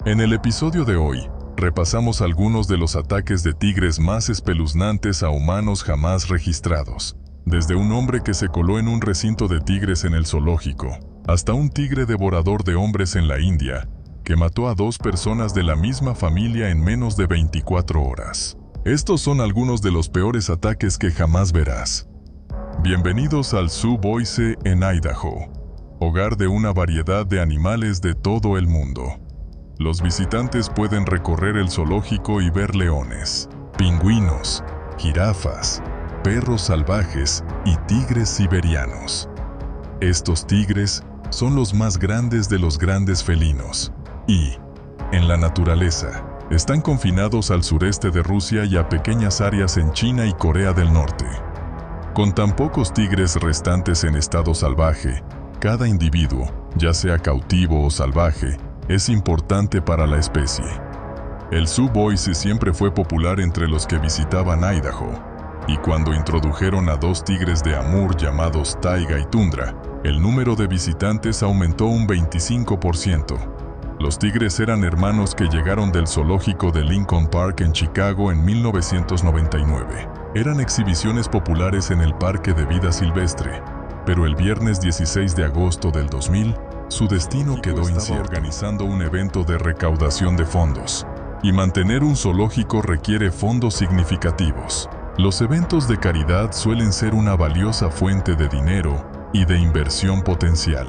En el episodio de hoy, repasamos algunos de los ataques de tigres más espeluznantes a humanos jamás registrados. Desde un hombre que se coló en un recinto de tigres en el zoológico, hasta un tigre devorador de hombres en la India, que mató a 2 personas de la misma familia en menos de 24 horas. Estos son algunos de los peores ataques que jamás verás. Bienvenidos al Zoo Boise en Idaho, hogar de una variedad de animales de todo el mundo. Los visitantes pueden recorrer el zoológico y ver leones, pingüinos, jirafas, perros salvajes y tigres siberianos. Estos tigres son los más grandes de los grandes felinos y, en la naturaleza, están confinados al sureste de Rusia y a pequeñas áreas en China y Corea del Norte. Con tan pocos tigres restantes en estado salvaje, cada individuo, ya sea cautivo o salvaje, es importante para la especie. El Zoo Boise siempre fue popular entre los que visitaban Idaho, y cuando introdujeron a 2 tigres de Amur llamados Taiga y Tundra, el número de visitantes aumentó un 25%. Los tigres eran hermanos que llegaron del zoológico de Lincoln Park en Chicago en 1999. Eran exhibiciones populares en el Parque de Vida Silvestre, pero el viernes 16 de agosto del 2000, su destino quedó incierto. Organizando un evento de recaudación de fondos, y mantener un zoológico requiere fondos significativos. Los eventos de caridad suelen ser una valiosa fuente de dinero y de inversión potencial.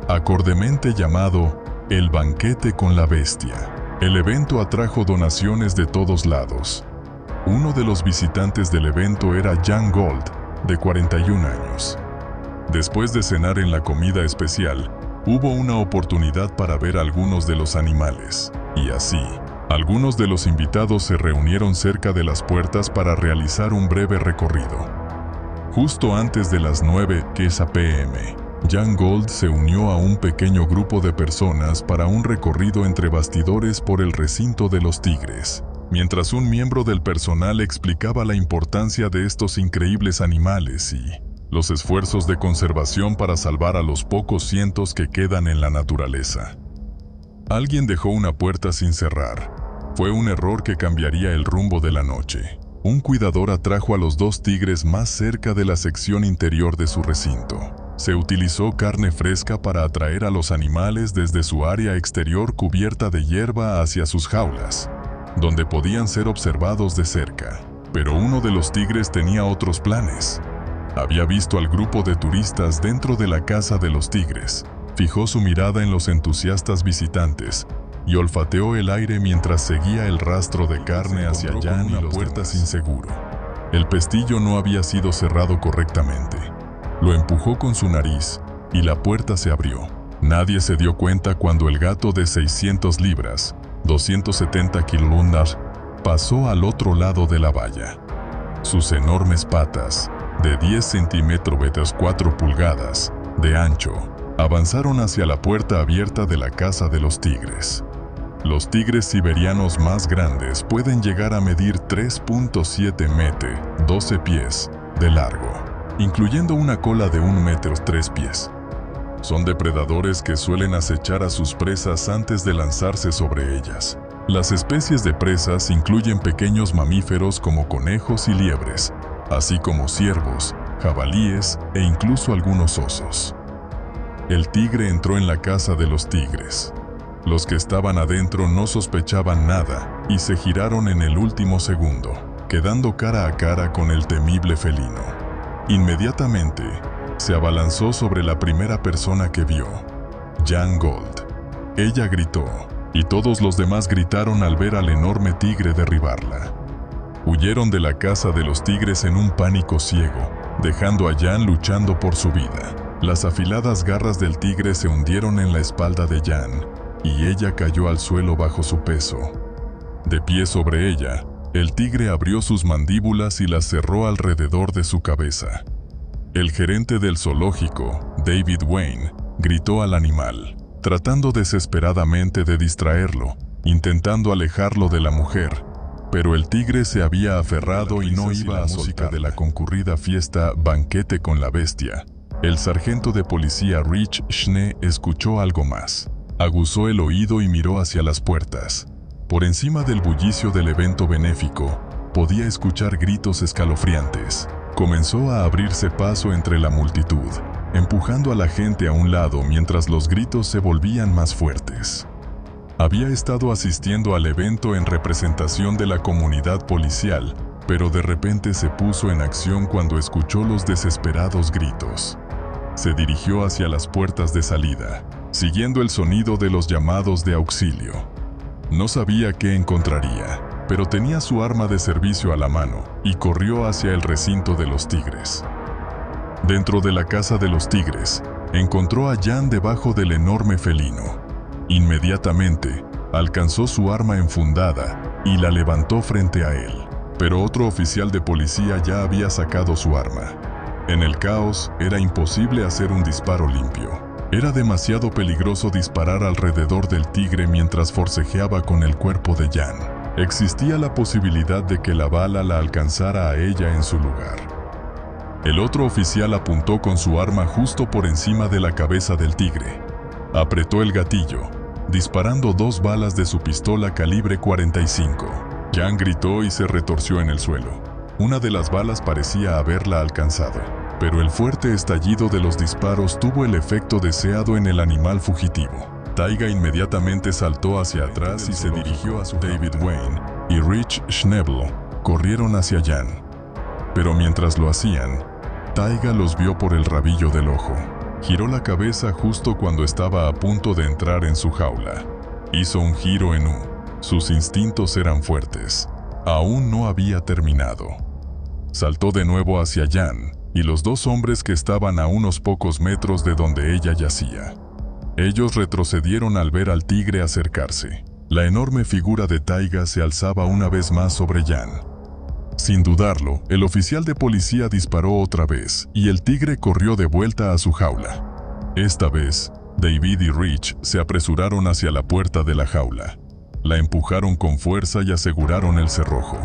Acordemente llamado El Banquete con la Bestia, el evento atrajo donaciones de todos lados. Uno de los visitantes del evento era Jan Gold, de 41 años. Después de cenar en la comida especial, hubo una oportunidad para ver algunos de los animales, y así, algunos de los invitados se reunieron cerca de las puertas para realizar un breve recorrido. Justo antes de las 9:00 p.m., Jan Gold se unió a un pequeño grupo de personas para un recorrido entre bastidores por el recinto de los tigres, mientras un miembro del personal explicaba la importancia de estos increíbles animales y los esfuerzos de conservación para salvar a los pocos cientos que quedan en la naturaleza. Alguien dejó una puerta sin cerrar. Fue un error que cambiaría el rumbo de la noche. Un cuidador atrajo a los 2 tigres más cerca de la sección interior de su recinto. Se utilizó carne fresca para atraer a los animales desde su área exterior cubierta de hierba hacia sus jaulas, donde podían ser observados de cerca. Pero uno de los tigres tenía otros planes. Había visto al grupo de turistas dentro de la casa de los tigres, fijó su mirada en los entusiastas visitantes y olfateó el aire mientras seguía el rastro de carne hacia Jan y los puertas sin seguro. El pestillo no había sido cerrado correctamente. Lo empujó con su nariz y la puerta se abrió. Nadie se dio cuenta cuando el gato de 600 libras, 270 kilogramos, pasó al otro lado de la valla. Sus enormes patas, de 10 centímetros 4 pulgadas de ancho, avanzaron hacia la puerta abierta de la casa de los tigres. Los tigres siberianos más grandes pueden llegar a medir 3.7 metros, 12 pies, de largo, incluyendo una cola de 1 metro 3 pies. Son depredadores que suelen acechar a sus presas antes de lanzarse sobre ellas. Las especies de presas incluyen pequeños mamíferos como conejos y liebres, así como ciervos, jabalíes e incluso algunos osos. El tigre entró en la casa de los tigres. Los que estaban adentro no sospechaban nada y se giraron en el último segundo, quedando cara a cara con el temible felino. Inmediatamente, se abalanzó sobre la primera persona que vio, Jan Gold. Ella gritó, y todos los demás gritaron al ver al enorme tigre derribarla. Huyeron de la casa de los tigres en un pánico ciego, dejando a Jan luchando por su vida. Las afiladas garras del tigre se hundieron en la espalda de Jan, y ella cayó al suelo bajo su peso. De pie sobre ella, el tigre abrió sus mandíbulas y las cerró alrededor de su cabeza. El gerente del zoológico, David Wayne, gritó al animal, tratando desesperadamente de distraerlo, intentando alejarlo de la mujer, pero el tigre se había aferrado y no iba a soltar. De la concurrida fiesta Banquete con la Bestia, el sargento de policía Rich Schnee escuchó algo más. Aguzó el oído y miró hacia las puertas. Por encima del bullicio del evento benéfico, podía escuchar gritos escalofriantes. Comenzó a abrirse paso entre la multitud, empujando a la gente a un lado mientras los gritos se volvían más fuertes. Había estado asistiendo al evento en representación de la comunidad policial, pero de repente se puso en acción cuando escuchó los desesperados gritos. Se dirigió hacia las puertas de salida, siguiendo el sonido de los llamados de auxilio. No sabía qué encontraría, pero tenía su arma de servicio a la mano y corrió hacia el recinto de los tigres. Dentro de la casa de los tigres, encontró a Jan debajo del enorme felino. Inmediatamente, alcanzó su arma enfundada y la levantó frente a él, pero otro oficial de policía ya había sacado su arma. En el caos, era imposible hacer un disparo limpio. Era demasiado peligroso disparar alrededor del tigre mientras forcejeaba con el cuerpo de Jan. Existía la posibilidad de que la bala la alcanzara a ella en su lugar. El otro oficial apuntó con su arma justo por encima de la cabeza del tigre. Apretó el gatillo, disparando 2 balas de su pistola calibre 45. Jan gritó y se retorció en el suelo. Una de las balas parecía haberla alcanzado, pero el fuerte estallido de los disparos tuvo el efecto deseado en el animal fugitivo. Taiga inmediatamente saltó hacia atrás y se dirigió a su David Wayne y Rich Schnabel corrieron hacia Jan. Pero mientras lo hacían, Taiga los vio por el rabillo del ojo. Giró la cabeza justo cuando estaba a punto de entrar en su jaula. Hizo un giro en U. Sus instintos eran fuertes. Aún no había terminado. Saltó de nuevo hacia Jan y los 2 hombres que estaban a unos pocos metros de donde ella yacía. Ellos retrocedieron al ver al tigre acercarse. La enorme figura de Taiga se alzaba una vez más sobre Jan. Sin dudarlo, el oficial de policía disparó otra vez y el tigre corrió de vuelta a su jaula. Esta vez, David y Rich se apresuraron hacia la puerta de la jaula. La empujaron con fuerza y aseguraron el cerrojo.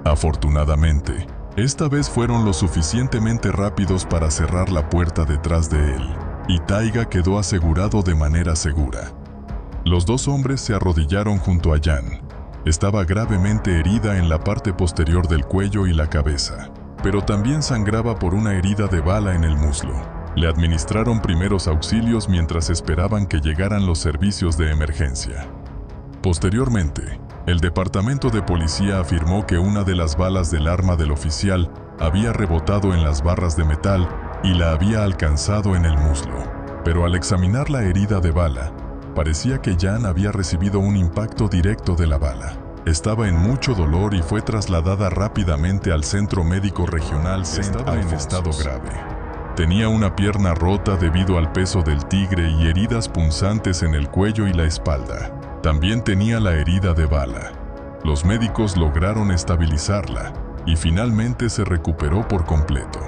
Afortunadamente, esta vez fueron lo suficientemente rápidos para cerrar la puerta detrás de él, y Taiga quedó asegurado de manera segura. Los 2 hombres se arrodillaron junto a Jan. Estaba gravemente herida en la parte posterior del cuello y la cabeza, pero también sangraba por una herida de bala en el muslo. Le administraron primeros auxilios mientras esperaban que llegaran los servicios de emergencia. Posteriormente, el departamento de policía afirmó que una de las balas del arma del oficial había rebotado en las barras de metal y la había alcanzado en el muslo. Pero al examinar la herida de bala, parecía que Jan había recibido un impacto directo de la bala. Estaba en mucho dolor y fue trasladada rápidamente al centro médico regional St. Alphonsus. En estado grave. Tenía una pierna rota debido al peso del tigre y heridas punzantes en el cuello y la espalda. También tenía la herida de bala. Los médicos lograron estabilizarla y finalmente se recuperó por completo.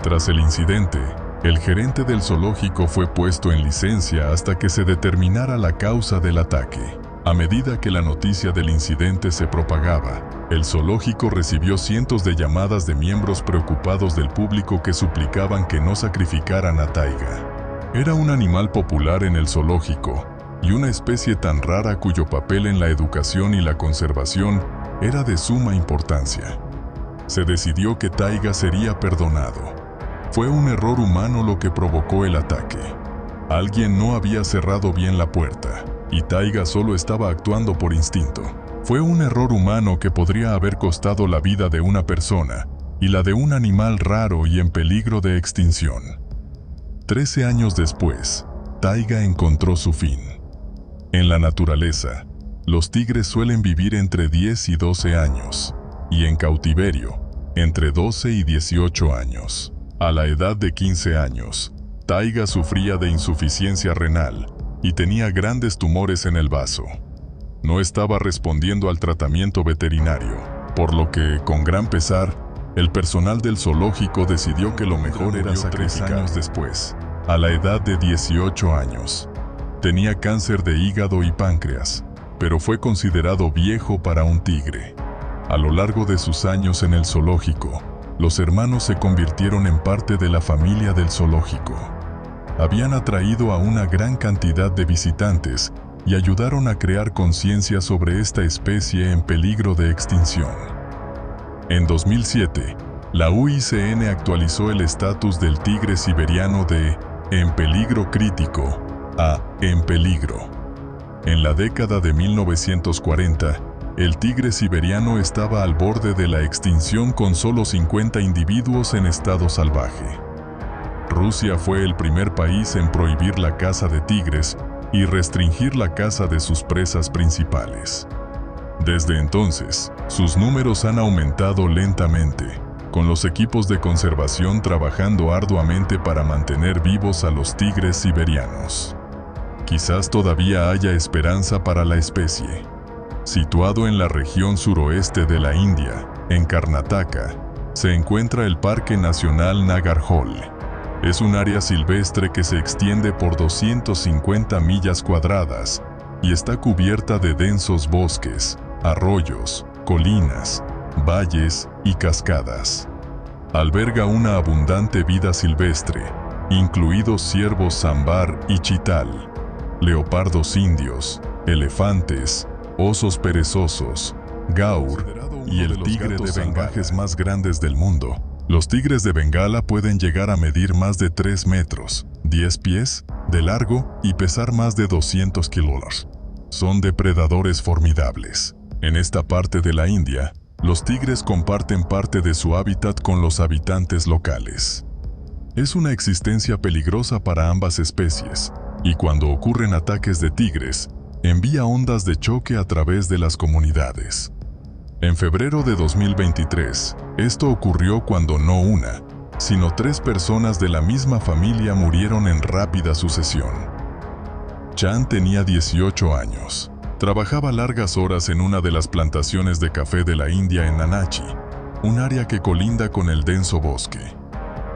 Tras el incidente, el gerente del zoológico fue puesto en licencia hasta que se determinara la causa del ataque. A medida que la noticia del incidente se propagaba, el zoológico recibió cientos de llamadas de miembros preocupados del público que suplicaban que no sacrificaran a Taiga. Era un animal popular en el zoológico y una especie tan rara cuyo papel en la educación y la conservación era de suma importancia. Se decidió que Taiga sería perdonado. Fue un error humano lo que provocó el ataque. Alguien no había cerrado bien la puerta, y Taiga solo estaba actuando por instinto. Fue un error humano que podría haber costado la vida de una persona, y la de un animal raro y en peligro de extinción. 13 años después, Taiga encontró su fin. En la naturaleza, los tigres suelen vivir entre 10 y 12 años, y en cautiverio, entre 12 y 18 años. A la edad de 15 años, Taiga sufría de insuficiencia renal y tenía grandes tumores en el vaso. No estaba respondiendo al tratamiento veterinario, por lo que, con gran pesar, el personal del zoológico decidió que lo mejor era sacrificarlo. 3 años después, a la edad de 18 años. Tenía cáncer de hígado y páncreas, pero fue considerado viejo para un tigre. A lo largo de sus años en el zoológico, los hermanos se convirtieron en parte de la familia del zoológico. habían atraído a una gran cantidad de visitantes y ayudaron a crear conciencia sobre esta especie en peligro de extinción. En 2007, la UICN actualizó el estatus del tigre siberiano de en peligro crítico a en peligro. En la década de 1940, el tigre siberiano estaba al borde de la extinción con solo 50 individuos en estado salvaje. Rusia fue el primer país en prohibir la caza de tigres y restringir la caza de sus presas principales. Desde entonces, sus números han aumentado lentamente, con los equipos de conservación trabajando arduamente para mantener vivos a los tigres siberianos. Quizás todavía haya esperanza para la especie. Situado en la región suroeste de la India, en Karnataka, se encuentra el Parque Nacional Nagarhole. Es un área silvestre que se extiende por 250 millas cuadradas y está cubierta de densos bosques, arroyos, colinas, valles y cascadas. Alberga una abundante vida silvestre, incluidos ciervos sambar y chital, leopardos indios, elefantes, osos perezosos, gaur y el tigre de Bengala más grandes del mundo. Los tigres de Bengala pueden llegar a medir más de 3 metros, 10 pies, de largo y pesar más de 200 kilos. Son depredadores formidables. En esta parte de la India, los tigres comparten parte de su hábitat con los habitantes locales. Es una existencia peligrosa para ambas especies, y cuando ocurren ataques de tigres, envía ondas de choque a través de las comunidades. En febrero de 2023, esto ocurrió cuando no una, sino 3 personas de la misma familia murieron en rápida sucesión. Chan tenía 18 años. Trabajaba largas horas en una de las plantaciones de café de la India en Nanachi, un área que colinda con el denso bosque.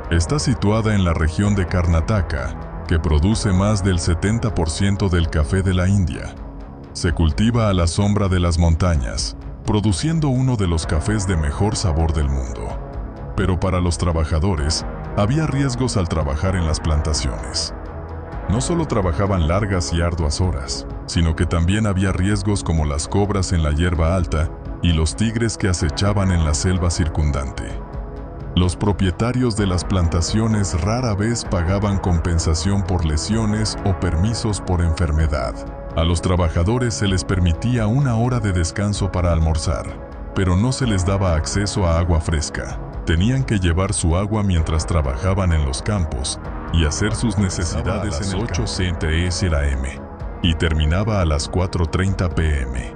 Está situada en la región de Karnataka, que produce más del 70% del café de la India. Se cultiva a la sombra de las montañas, produciendo uno de los cafés de mejor sabor del mundo. Pero para los trabajadores, había riesgos al trabajar en las plantaciones. No solo trabajaban largas y arduas horas, sino que también había riesgos como las cobras en la hierba alta y los tigres que acechaban en la selva circundante. Los propietarios de las plantaciones rara vez pagaban compensación por lesiones o permisos por enfermedad. A los trabajadores se les permitía 1 hora de descanso para almorzar, pero no se les daba acceso a agua fresca. Tenían que llevar su agua mientras trabajaban en los campos y hacer sus necesidades en el 8:00 AM y terminaba a las 4:30 PM.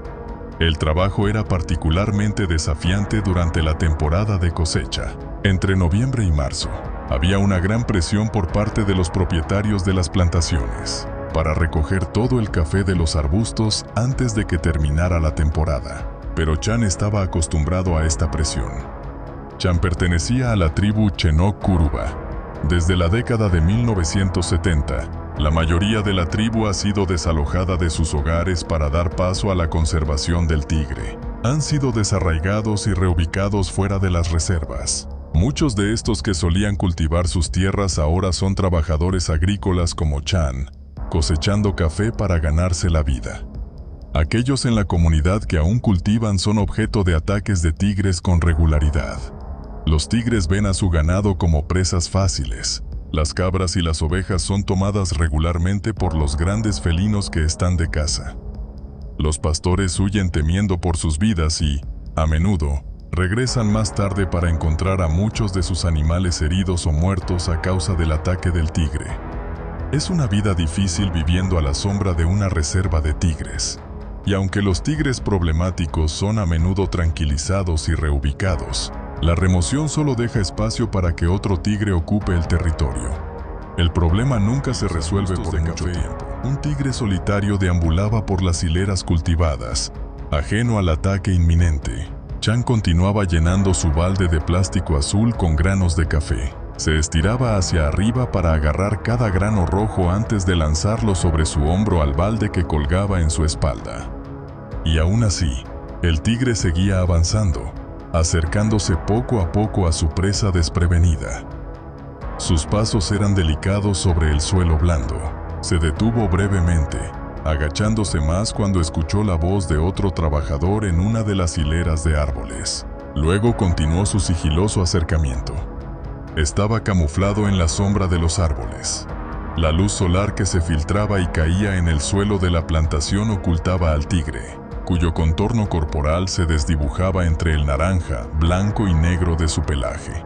El trabajo era particularmente desafiante durante la temporada de cosecha. Entre noviembre y marzo, había una gran presión por parte de los propietarios de las plantaciones para recoger todo el café de los arbustos antes de que terminara la temporada. Pero Chan estaba acostumbrado a esta presión. Chan pertenecía a la tribu Chenook Kuruba. Desde la década de 1970, la mayoría de la tribu ha sido desalojada de sus hogares para dar paso a la conservación del tigre. Han sido desarraigados y reubicados fuera de las reservas. Muchos de estos que solían cultivar sus tierras ahora son trabajadores agrícolas como Chan, cosechando café para ganarse la vida. Aquellos en la comunidad que aún cultivan son objeto de ataques de tigres con regularidad. Los tigres ven a su ganado como presas fáciles. Las cabras y las ovejas son tomadas regularmente por los grandes felinos que están de caza. Los pastores huyen temiendo por sus vidas y, a menudo, regresan más tarde para encontrar a muchos de sus animales heridos o muertos a causa del ataque del tigre. Es una vida difícil viviendo a la sombra de una reserva de tigres. Y aunque los tigres problemáticos son a menudo tranquilizados y reubicados, la remoción solo deja espacio para que otro tigre ocupe el territorio. El problema nunca se resuelve por mucho tiempo. Un tigre solitario deambulaba por las hileras cultivadas, ajeno al ataque inminente. Chan continuaba llenando su balde de plástico azul con granos de café. Se estiraba hacia arriba para agarrar cada grano rojo antes de lanzarlo sobre su hombro al balde que colgaba en su espalda. Y aún así, el tigre seguía avanzando, acercándose poco a poco a su presa desprevenida. Sus pasos eran delicados sobre el suelo blando. Se detuvo brevemente, agachándose más cuando escuchó la voz de otro trabajador en una de las hileras de árboles. Luego continuó su sigiloso acercamiento. Estaba camuflado en la sombra de los árboles. La luz solar que se filtraba y caía en el suelo de la plantación ocultaba al tigre, cuyo contorno corporal se desdibujaba entre el naranja, blanco y negro de su pelaje.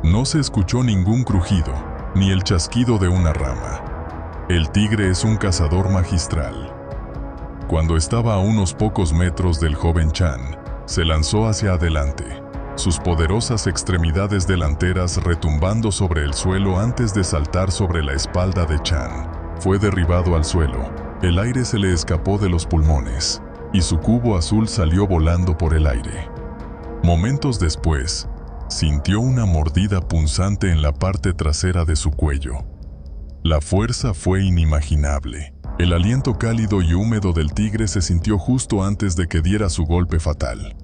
No se escuchó ningún crujido, ni el chasquido de una rama. El tigre es un cazador magistral. Cuando estaba a unos pocos metros del joven Chan, se lanzó hacia adelante, sus poderosas extremidades delanteras retumbando sobre el suelo antes de saltar sobre la espalda de Chan. Fue derribado al suelo, el aire se le escapó de los pulmones, y su cubo azul salió volando por el aire. Momentos después, sintió una mordida punzante en la parte trasera de su cuello. La fuerza fue inimaginable. El aliento cálido y húmedo del tigre se sintió justo antes de que diera su golpe fatal.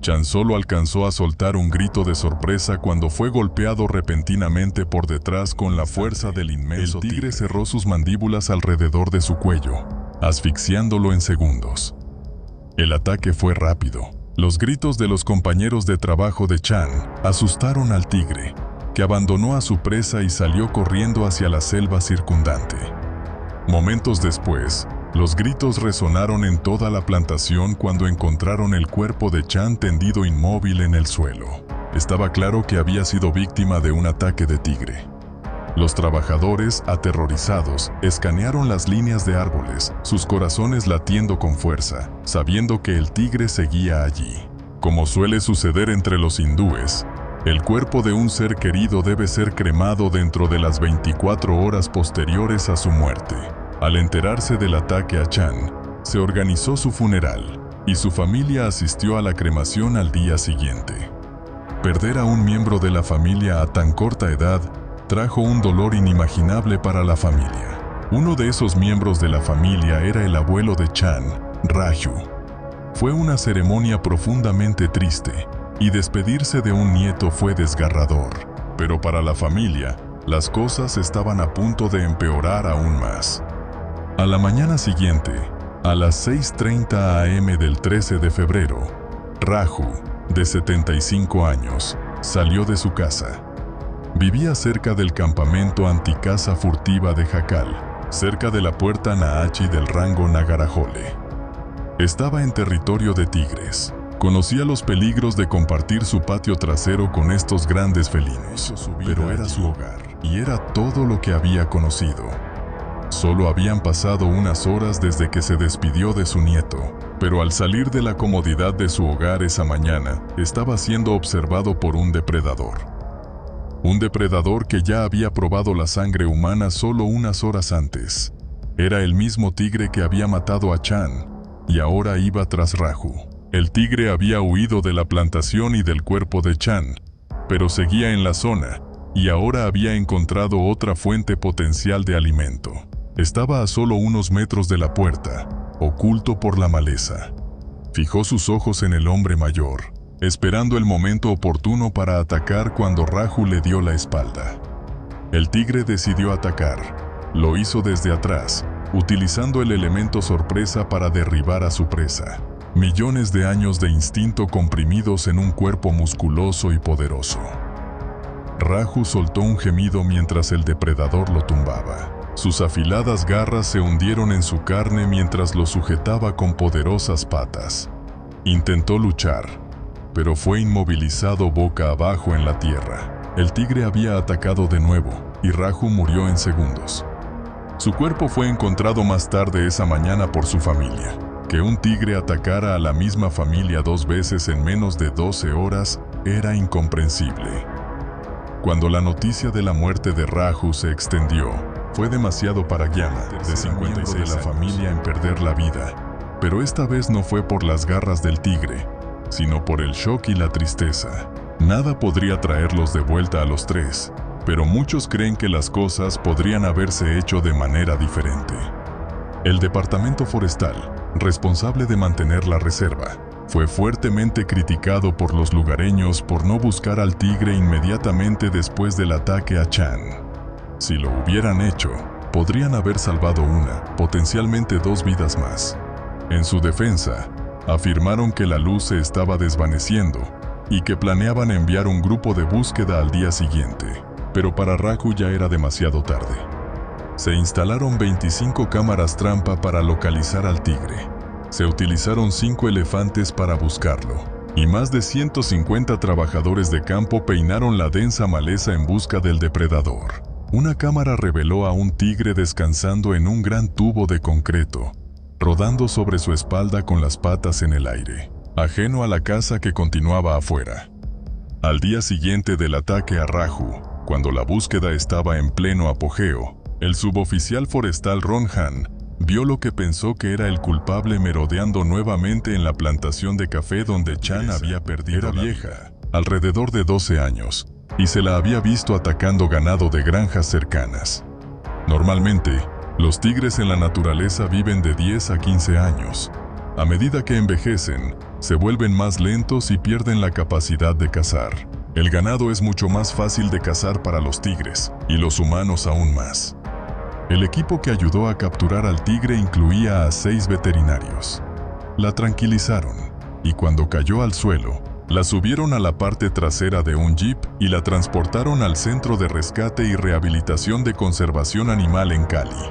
Chan solo alcanzó a soltar un grito de sorpresa cuando fue golpeado repentinamente por detrás con la fuerza del inmenso tigre. El tigre cerró sus mandíbulas alrededor de su cuello, asfixiándolo en segundos. El ataque fue rápido. Los gritos de los compañeros de trabajo de Chan asustaron al tigre, que abandonó a su presa y salió corriendo hacia la selva circundante. Momentos después, los gritos resonaron en toda la plantación cuando encontraron el cuerpo de Chan tendido inmóvil en el suelo. Estaba claro que había sido víctima de un ataque de tigre. Los trabajadores, aterrorizados, escanearon las líneas de árboles, sus corazones latiendo con fuerza, sabiendo que el tigre seguía allí. Como suele suceder entre los hindúes, el cuerpo de un ser querido debe ser cremado dentro de las 24 horas posteriores a su muerte. Al enterarse del ataque a Chan, se organizó su funeral, y su familia asistió a la cremación al día siguiente. Perder a un miembro de la familia a tan corta edad trajo un dolor inimaginable para la familia. Uno de esos miembros de la familia era el abuelo de Chan, Raju. Fue una ceremonia profundamente triste, y despedirse de un nieto fue desgarrador. Pero para la familia, las cosas estaban a punto de empeorar aún más. A la mañana siguiente, a las 6:30 am del 13 de febrero, Raju, de 75 años, salió de su casa. Vivía cerca del campamento anticaza furtiva de Jacal, cerca de la puerta Naachi del rango Nagarajole. Estaba en territorio de tigres. Conocía los peligros de compartir su patio trasero con estos grandes felinos, pero era su hogar, y era todo lo que había conocido. Solo habían pasado unas horas desde que se despidió de su nieto, pero al salir de la comodidad de su hogar esa mañana, estaba siendo observado por un depredador. Un depredador que ya había probado la sangre humana solo unas horas antes. Era el mismo tigre que había matado a Chan, y ahora iba tras Raju. El tigre había huido de la plantación y del cuerpo de Chan, pero seguía en la zona, y ahora había encontrado otra fuente potencial de alimento. Estaba a solo unos metros de la puerta, oculto por la maleza. Fijó sus ojos en el hombre mayor, esperando el momento oportuno para atacar cuando Raju le dio la espalda. El tigre decidió atacar. Lo hizo desde atrás, utilizando el elemento sorpresa para derribar a su presa. Millones de años de instinto comprimidos en un cuerpo musculoso y poderoso. Raju soltó un gemido mientras el depredador lo tumbaba. Sus afiladas garras se hundieron en su carne mientras lo sujetaba con poderosas patas. Intentó luchar, pero fue inmovilizado boca abajo en la tierra. El tigre había atacado de nuevo, y Raju murió en segundos. Su cuerpo fue encontrado más tarde esa mañana por su familia. Que un tigre atacara a la misma familia 2 veces en menos de 12 horas era incomprensible. Cuando la noticia de la muerte de Raju se extendió, fue demasiado para Gyama, de 56 de la familia, en perder la vida. Pero esta vez no fue por las garras del tigre, sino por el shock y la tristeza. Nada podría traerlos de vuelta a los 3, pero muchos creen que las cosas podrían haberse hecho de manera diferente. El Departamento Forestal, responsable de mantener la reserva, Fue fuertemente criticado por los lugareños por no buscar al tigre inmediatamente después del ataque a Chan. Si lo hubieran hecho, podrían haber salvado una, potencialmente 2 vidas más. En su defensa, afirmaron que la luz se estaba desvaneciendo y que planeaban enviar un grupo de búsqueda al día siguiente, pero para Raju ya era demasiado tarde. Se instalaron 25 cámaras trampa para localizar al tigre. Se utilizaron 5 elefantes para buscarlo, y más de 150 trabajadores de campo peinaron la densa maleza en busca del depredador. Una cámara reveló a un tigre descansando en un gran tubo de concreto, rodando sobre su espalda con las patas en el aire, ajeno a la caza que continuaba afuera. Al día siguiente del ataque a Raju, cuando la búsqueda estaba en pleno apogeo, el suboficial forestal Ron Han vio lo que pensó que era el culpable merodeando nuevamente en la plantación de café donde Chan había perdido. Era vieja, alrededor de 12 años, y se la había visto atacando ganado de granjas cercanas. Normalmente, los tigres en la naturaleza viven de 10 a 15 años. A medida que envejecen, se vuelven más lentos y pierden la capacidad de cazar. El ganado es mucho más fácil de cazar para los tigres, y los humanos aún más. El equipo que ayudó a capturar al tigre incluía a 6 veterinarios. La tranquilizaron, y cuando cayó al suelo, la subieron a la parte trasera de un jeep y la transportaron al Centro de Rescate y Rehabilitación de Conservación Animal en Cali.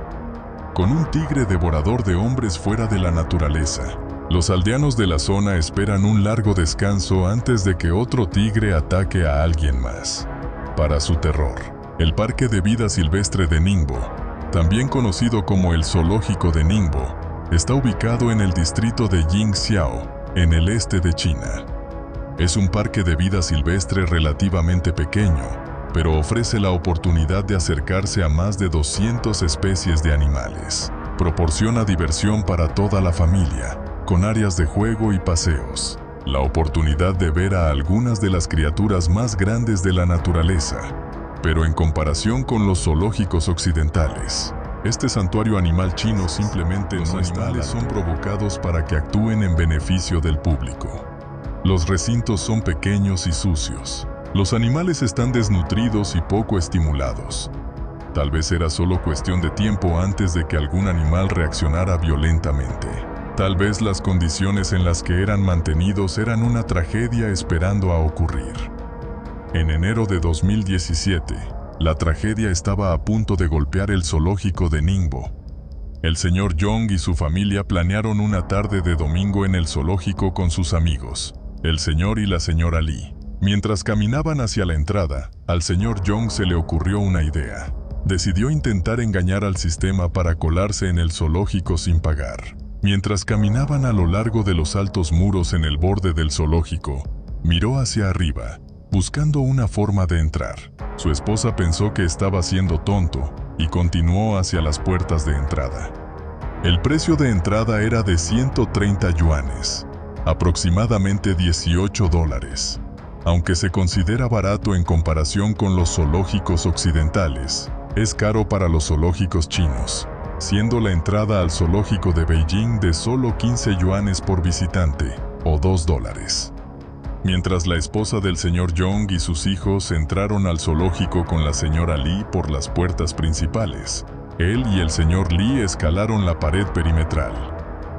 Con un tigre devorador de hombres fuera de la naturaleza, los aldeanos de la zona esperan un largo descanso antes de que otro tigre ataque a alguien más. Para su terror, el Parque de Vida Silvestre de Ningbo, también conocido como el Zoológico de Ningbo, está ubicado en el distrito de Jingxiao, en el este de China. Es un parque de vida silvestre relativamente pequeño, pero ofrece la oportunidad de acercarse a más de 200 especies de animales. Proporciona diversión para toda la familia, con áreas de juego y paseos. La oportunidad de ver a algunas de las criaturas más grandes de la naturaleza. Pero en comparación con los zoológicos occidentales, este santuario animal chino simplemente no está. Los animales son provocados para que actúen en beneficio del público. Los recintos son pequeños y sucios. Los animales están desnutridos y poco estimulados. Tal vez era solo cuestión de tiempo antes de que algún animal reaccionara violentamente. Tal vez las condiciones en las que eran mantenidos eran una tragedia esperando a ocurrir. En enero de 2017, la tragedia estaba a punto de golpear el zoológico de Ningbo. El señor Young y su familia planearon una tarde de domingo en el zoológico con sus amigos, el señor y la señora Lee. Mientras caminaban hacia la entrada, al señor Young se le ocurrió una idea. Decidió intentar engañar al sistema para colarse en el zoológico sin pagar. Mientras caminaban a lo largo de los altos muros en el borde del zoológico, miró hacia arriba, buscando una forma de entrar. Su esposa pensó que estaba siendo tonto y continuó hacia las puertas de entrada. El precio de entrada era de 130 yuanes, aproximadamente $18. Aunque se considera barato en comparación con los zoológicos occidentales, es caro para los zoológicos chinos, siendo la entrada al zoológico de Beijing de solo 15 yuanes por visitante, o $2. Mientras la esposa del señor Young y sus hijos entraron al zoológico con la señora Lee por las puertas principales, él y el señor Lee escalaron la pared perimetral.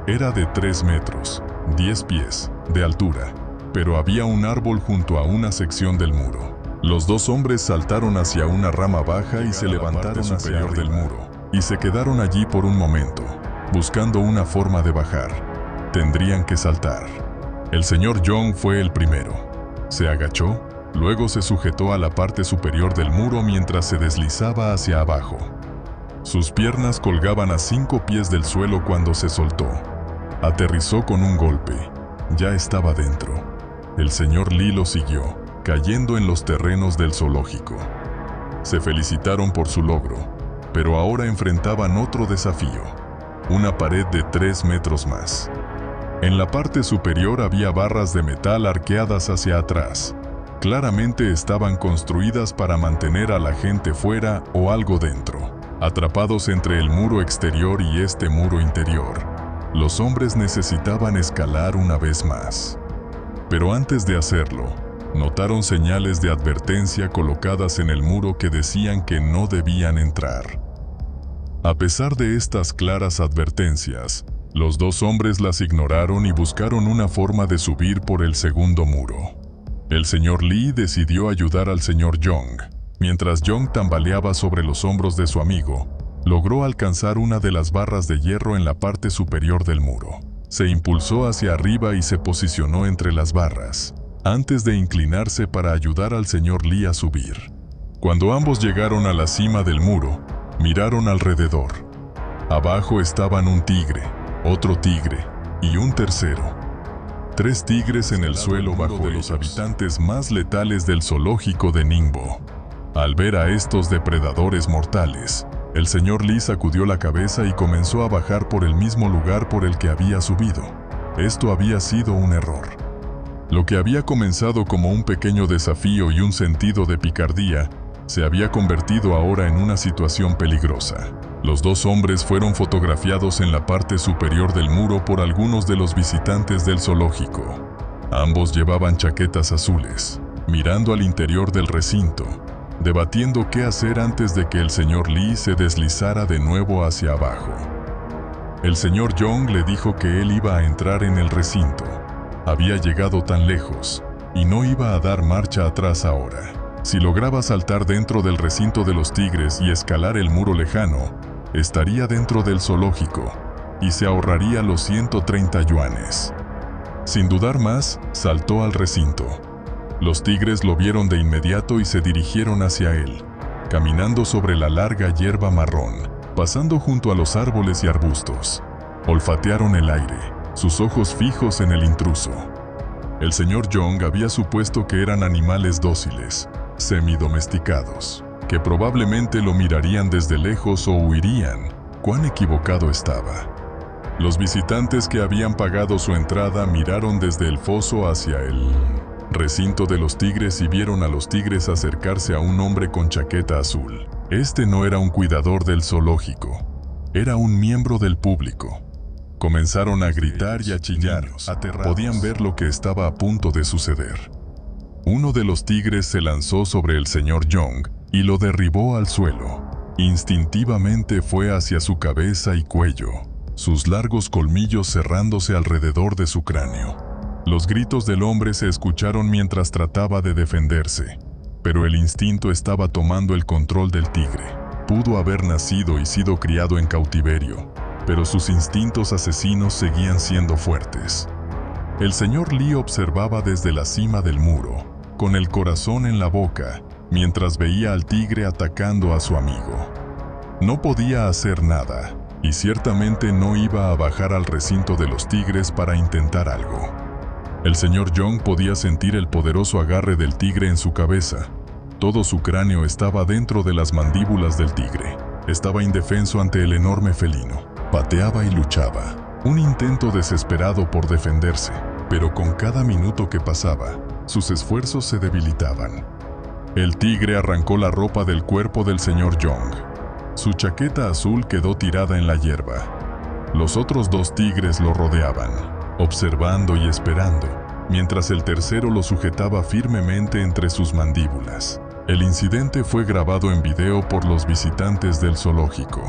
Era de 3 metros, 10 pies, de altura, pero había un árbol junto a una sección del muro. Los dos hombres saltaron hacia una rama baja y se levantaron superior del muro, y se quedaron allí por un momento, buscando una forma de bajar. Tendrían que saltar. El señor Young fue el primero. Se agachó, luego se sujetó a la parte superior del muro mientras se deslizaba hacia abajo. Sus piernas colgaban a 5 pies del suelo cuando se soltó. Aterrizó con un golpe. Ya estaba dentro. El señor Lee lo siguió, cayendo en los terrenos del zoológico. Se felicitaron por su logro, pero ahora enfrentaban otro desafío: una pared de 3 metros más. En la parte superior había barras de metal arqueadas hacia atrás. Claramente estaban construidas para mantener a la gente fuera o algo dentro, atrapados entre el muro exterior y este muro interior. Los hombres necesitaban escalar una vez más. Pero antes de hacerlo, notaron señales de advertencia colocadas en el muro que decían que no debían entrar. A pesar de estas claras advertencias, los dos hombres las ignoraron y buscaron una forma de subir por el segundo muro. El señor Lee decidió ayudar al señor Young. Mientras Young tambaleaba sobre los hombros de su amigo, logró alcanzar una de las barras de hierro en la parte superior del muro. Se impulsó hacia arriba y se posicionó entre las barras, antes de inclinarse para ayudar al señor Lee a subir. Cuando ambos llegaron a la cima del muro, miraron alrededor. Abajo estaban un tigre, otro tigre y un tercero. 3 tigres en el suelo bajo los habitantes más letales del zoológico de Ningbo. Al ver a estos depredadores mortales, el señor Lee sacudió la cabeza y comenzó a bajar por el mismo lugar por el que había subido. Esto había sido un error. Lo que había comenzado como un pequeño desafío y un sentido de picardía, se había convertido ahora en una situación peligrosa. Los dos hombres fueron fotografiados en la parte superior del muro por algunos de los visitantes del zoológico. Ambos llevaban chaquetas azules, mirando al interior del recinto, debatiendo qué hacer antes de que el señor Lee se deslizara de nuevo hacia abajo. El señor Young le dijo que él iba a entrar en el recinto. Había llegado tan lejos, y no iba a dar marcha atrás ahora. Si lograba saltar dentro del recinto de los tigres y escalar el muro lejano, estaría dentro del zoológico, y se ahorraría los 130 yuanes. Sin dudar más, saltó al recinto. Los tigres lo vieron de inmediato y se dirigieron hacia él, caminando sobre la larga hierba marrón, pasando junto a los árboles y arbustos. Olfatearon el aire, sus ojos fijos en el intruso. El señor Young había supuesto que eran animales dóciles, semidomesticados, que probablemente lo mirarían desde lejos o huirían. Cuán equivocado estaba. Los visitantes que habían pagado su entrada miraron desde el foso hacia el recinto de los tigres y vieron a los tigres acercarse a un hombre con chaqueta azul. Este no era un cuidador del zoológico, era un miembro del público. Comenzaron a gritar y a chillar, aterrados. Podían ver lo que estaba a punto de suceder. Uno de los tigres se lanzó sobre el señor Young y lo derribó al suelo. Instintivamente fue hacia su cabeza y cuello, sus largos colmillos cerrándose alrededor de su cráneo. Los gritos del hombre se escucharon mientras trataba de defenderse, pero el instinto estaba tomando el control del tigre. Pudo haber nacido y sido criado en cautiverio, pero sus instintos asesinos seguían siendo fuertes. El señor Lee observaba desde la cima del muro, con el corazón en la boca, mientras veía al tigre atacando a su amigo. No podía hacer nada, y ciertamente no iba a bajar al recinto de los tigres para intentar algo. El señor Young podía sentir el poderoso agarre del tigre en su cabeza. Todo su cráneo estaba dentro de las mandíbulas del tigre. Estaba indefenso ante el enorme felino. Pateaba y luchaba. Un intento desesperado por defenderse, pero con cada minuto que pasaba, sus esfuerzos se debilitaban. El tigre arrancó la ropa del cuerpo del señor Young. Su chaqueta azul quedó tirada en la hierba. Los otros 2 tigres lo rodeaban, observando y esperando, mientras el tercero lo sujetaba firmemente entre sus mandíbulas. El incidente fue grabado en video por los visitantes del zoológico.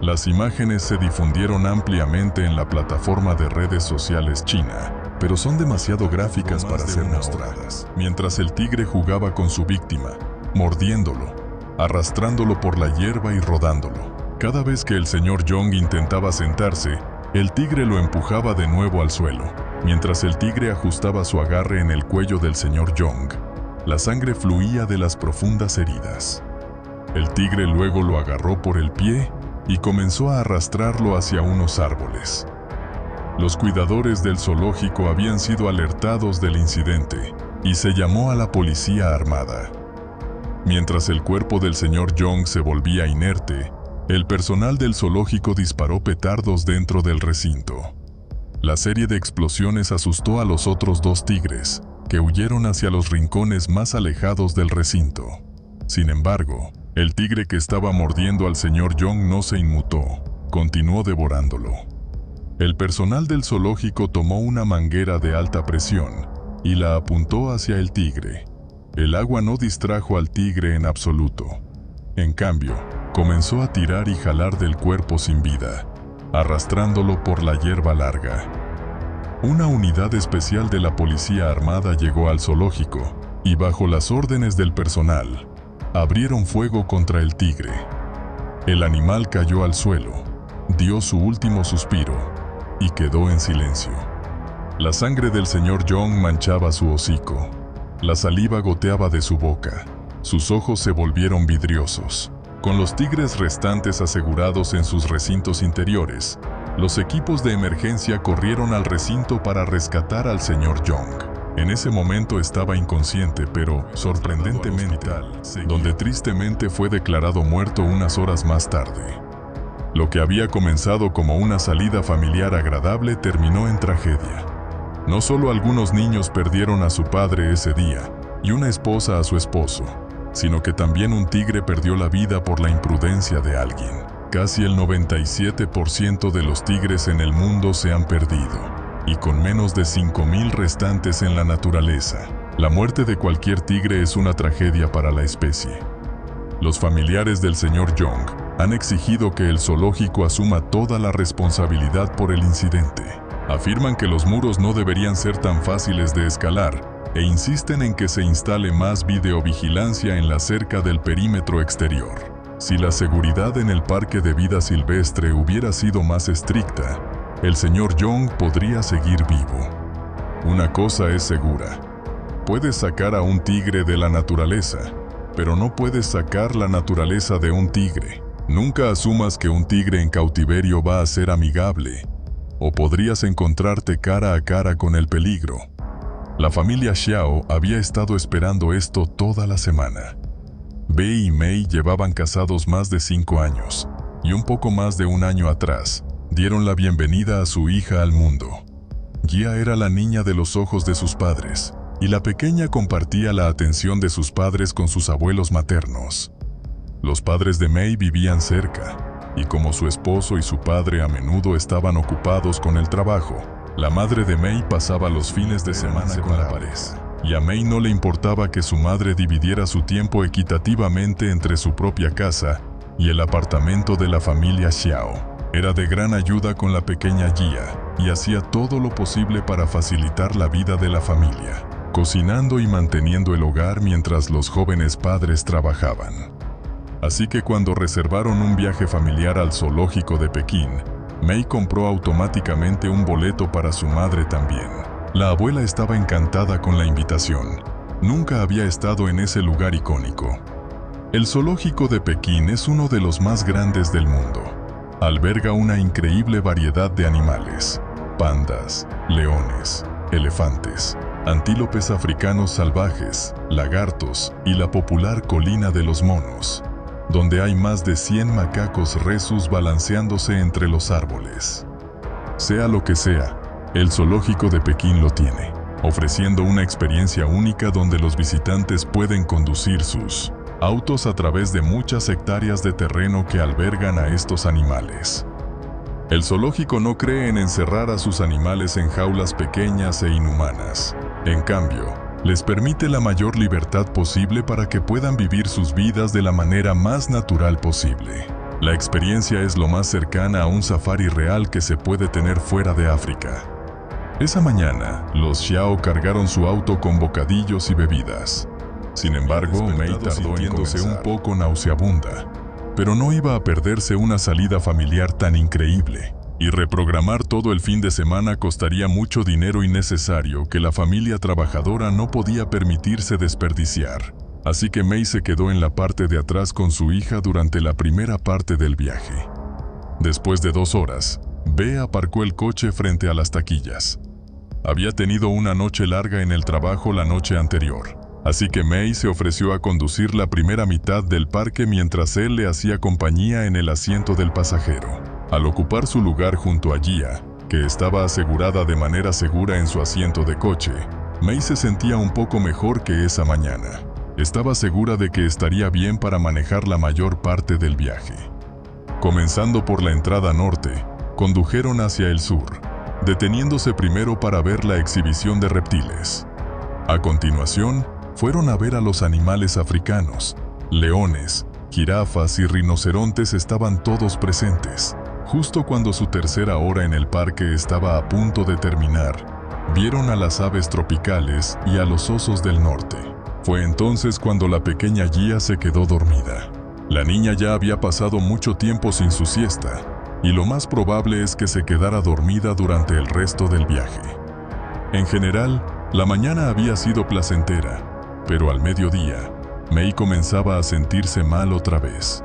Las imágenes se difundieron ampliamente en la plataforma de redes sociales china, pero son demasiado gráficas para ser mostradas. Mientras el tigre jugaba con su víctima, mordiéndolo, arrastrándolo por la hierba y rodándolo. Cada vez que el señor Young intentaba sentarse, el tigre lo empujaba de nuevo al suelo. Mientras el tigre ajustaba su agarre en el cuello del señor Young, la sangre fluía de las profundas heridas. El tigre luego lo agarró por el pie y comenzó a arrastrarlo hacia unos árboles. Los cuidadores del zoológico habían sido alertados del incidente y se llamó a la policía armada. Mientras el cuerpo del señor Young se volvía inerte, el personal del zoológico disparó petardos dentro del recinto. La serie de explosiones asustó a los otros 2 tigres, que huyeron hacia los rincones más alejados del recinto. Sin embargo, el tigre que estaba mordiendo al señor Young no se inmutó, continuó devorándolo. El personal del zoológico tomó una manguera de alta presión y la apuntó hacia el tigre. El agua no distrajo al tigre en absoluto. En cambio, comenzó a tirar y jalar del cuerpo sin vida, arrastrándolo por la hierba larga. Una unidad especial de la policía armada llegó al zoológico y, bajo las órdenes del personal, abrieron fuego contra el tigre. El animal cayó al suelo, dio su último suspiro y quedó en silencio. La sangre del señor Young manchaba su hocico. La saliva goteaba de su boca. Sus ojos se volvieron vidriosos. Con los tigres restantes asegurados en sus recintos interiores, los equipos de emergencia corrieron al recinto para rescatar al señor Young. En ese momento estaba inconsciente, pero sorprendentemente, donde tristemente fue declarado muerto unas horas más tarde. Lo que había comenzado como una salida familiar agradable terminó en tragedia. No solo algunos niños perdieron a su padre ese día, y una esposa a su esposo, sino que también un tigre perdió la vida por la imprudencia de alguien. Casi el 97% de los tigres en el mundo se han perdido, y con menos de 5.000 restantes en la naturaleza, la muerte de cualquier tigre es una tragedia para la especie. Los familiares del señor Young han exigido que el zoológico asuma toda la responsabilidad por el incidente. Afirman que los muros no deberían ser tan fáciles de escalar e insisten en que se instale más videovigilancia en la cerca del perímetro exterior. Si la seguridad en el parque de vida silvestre hubiera sido más estricta, el señor Young podría seguir vivo. Una cosa es segura: puedes sacar a un tigre de la naturaleza, pero no puedes sacar la naturaleza de un tigre. Nunca asumas que un tigre en cautiverio va a ser amigable, o podrías encontrarte cara a cara con el peligro. La familia Xiao había estado esperando esto toda la semana. Bei y Mei llevaban casados más de 5 años, y un poco más de un año atrás, dieron la bienvenida a su hija al mundo. Gia era la niña de los ojos de sus padres, y la pequeña compartía la atención de sus padres con sus abuelos maternos. Los padres de Mei vivían cerca, y como su esposo y su padre a menudo estaban ocupados con el trabajo, la madre de Mei pasaba los fines de semana con la pareja. Y a Mei no le importaba que su madre dividiera su tiempo equitativamente entre su propia casa y el apartamento de la familia Xiao. Era de gran ayuda con la pequeña Gia y hacía todo lo posible para facilitar la vida de la familia, cocinando y manteniendo el hogar mientras los jóvenes padres trabajaban. Así que cuando reservaron un viaje familiar al zoológico de Pekín, Mei compró automáticamente un boleto para su madre también. La abuela estaba encantada con la invitación. Nunca había estado en ese lugar icónico. El zoológico de Pekín es uno de los más grandes del mundo. Alberga una increíble variedad de animales: pandas, leones, elefantes, antílopes africanos salvajes, lagartos y la popular colina de los monos, donde hay más de 100 macacos rhesus balanceándose entre los árboles. Sea lo que sea, el zoológico de Pekín lo tiene, ofreciendo una experiencia única donde los visitantes pueden conducir sus autos a través de muchas hectáreas de terreno que albergan a estos animales. El zoológico no cree en encerrar a sus animales en jaulas pequeñas e inhumanas. En cambio, les permite la mayor libertad posible para que puedan vivir sus vidas de la manera más natural posible. La experiencia es lo más cercana a un safari real que se puede tener fuera de África. Esa mañana, los Xiao cargaron su auto con bocadillos y bebidas. Sin embargo, Mei tardó en comenzar. Un poco nauseabunda, pero no iba a perderse una salida familiar tan increíble. Y reprogramar todo el fin de semana costaría mucho dinero innecesario que la familia trabajadora no podía permitirse desperdiciar. Así que Mei se quedó en la parte de atrás con su hija durante la primera parte del viaje. Después de 2 horas, Bea aparcó el coche frente a las taquillas. Había tenido una noche larga en el trabajo la noche anterior, así que Mei se ofreció a conducir la primera mitad del parque mientras él le hacía compañía en el asiento del pasajero. Al ocupar su lugar junto a Gia, que estaba asegurada de manera segura en su asiento de coche, Mei se sentía un poco mejor que esa mañana. Estaba segura de que estaría bien para manejar la mayor parte del viaje. Comenzando por la entrada norte, Condujeron hacia el sur, deteniéndose primero para ver la exhibición de reptiles. A continuación, fueron a ver a los animales africanos. Leones, jirafas y rinocerontes estaban todos presentes. Justo cuando su tercera hora en el parque estaba a punto de terminar, vieron a las aves tropicales y a los osos del norte. Fue entonces cuando la pequeña Gia se quedó dormida. La niña ya había pasado mucho tiempo sin su siesta, y lo más probable es que se quedara dormida durante el resto del viaje. En general, la mañana había sido placentera, pero al mediodía, Mei comenzaba a sentirse mal otra vez.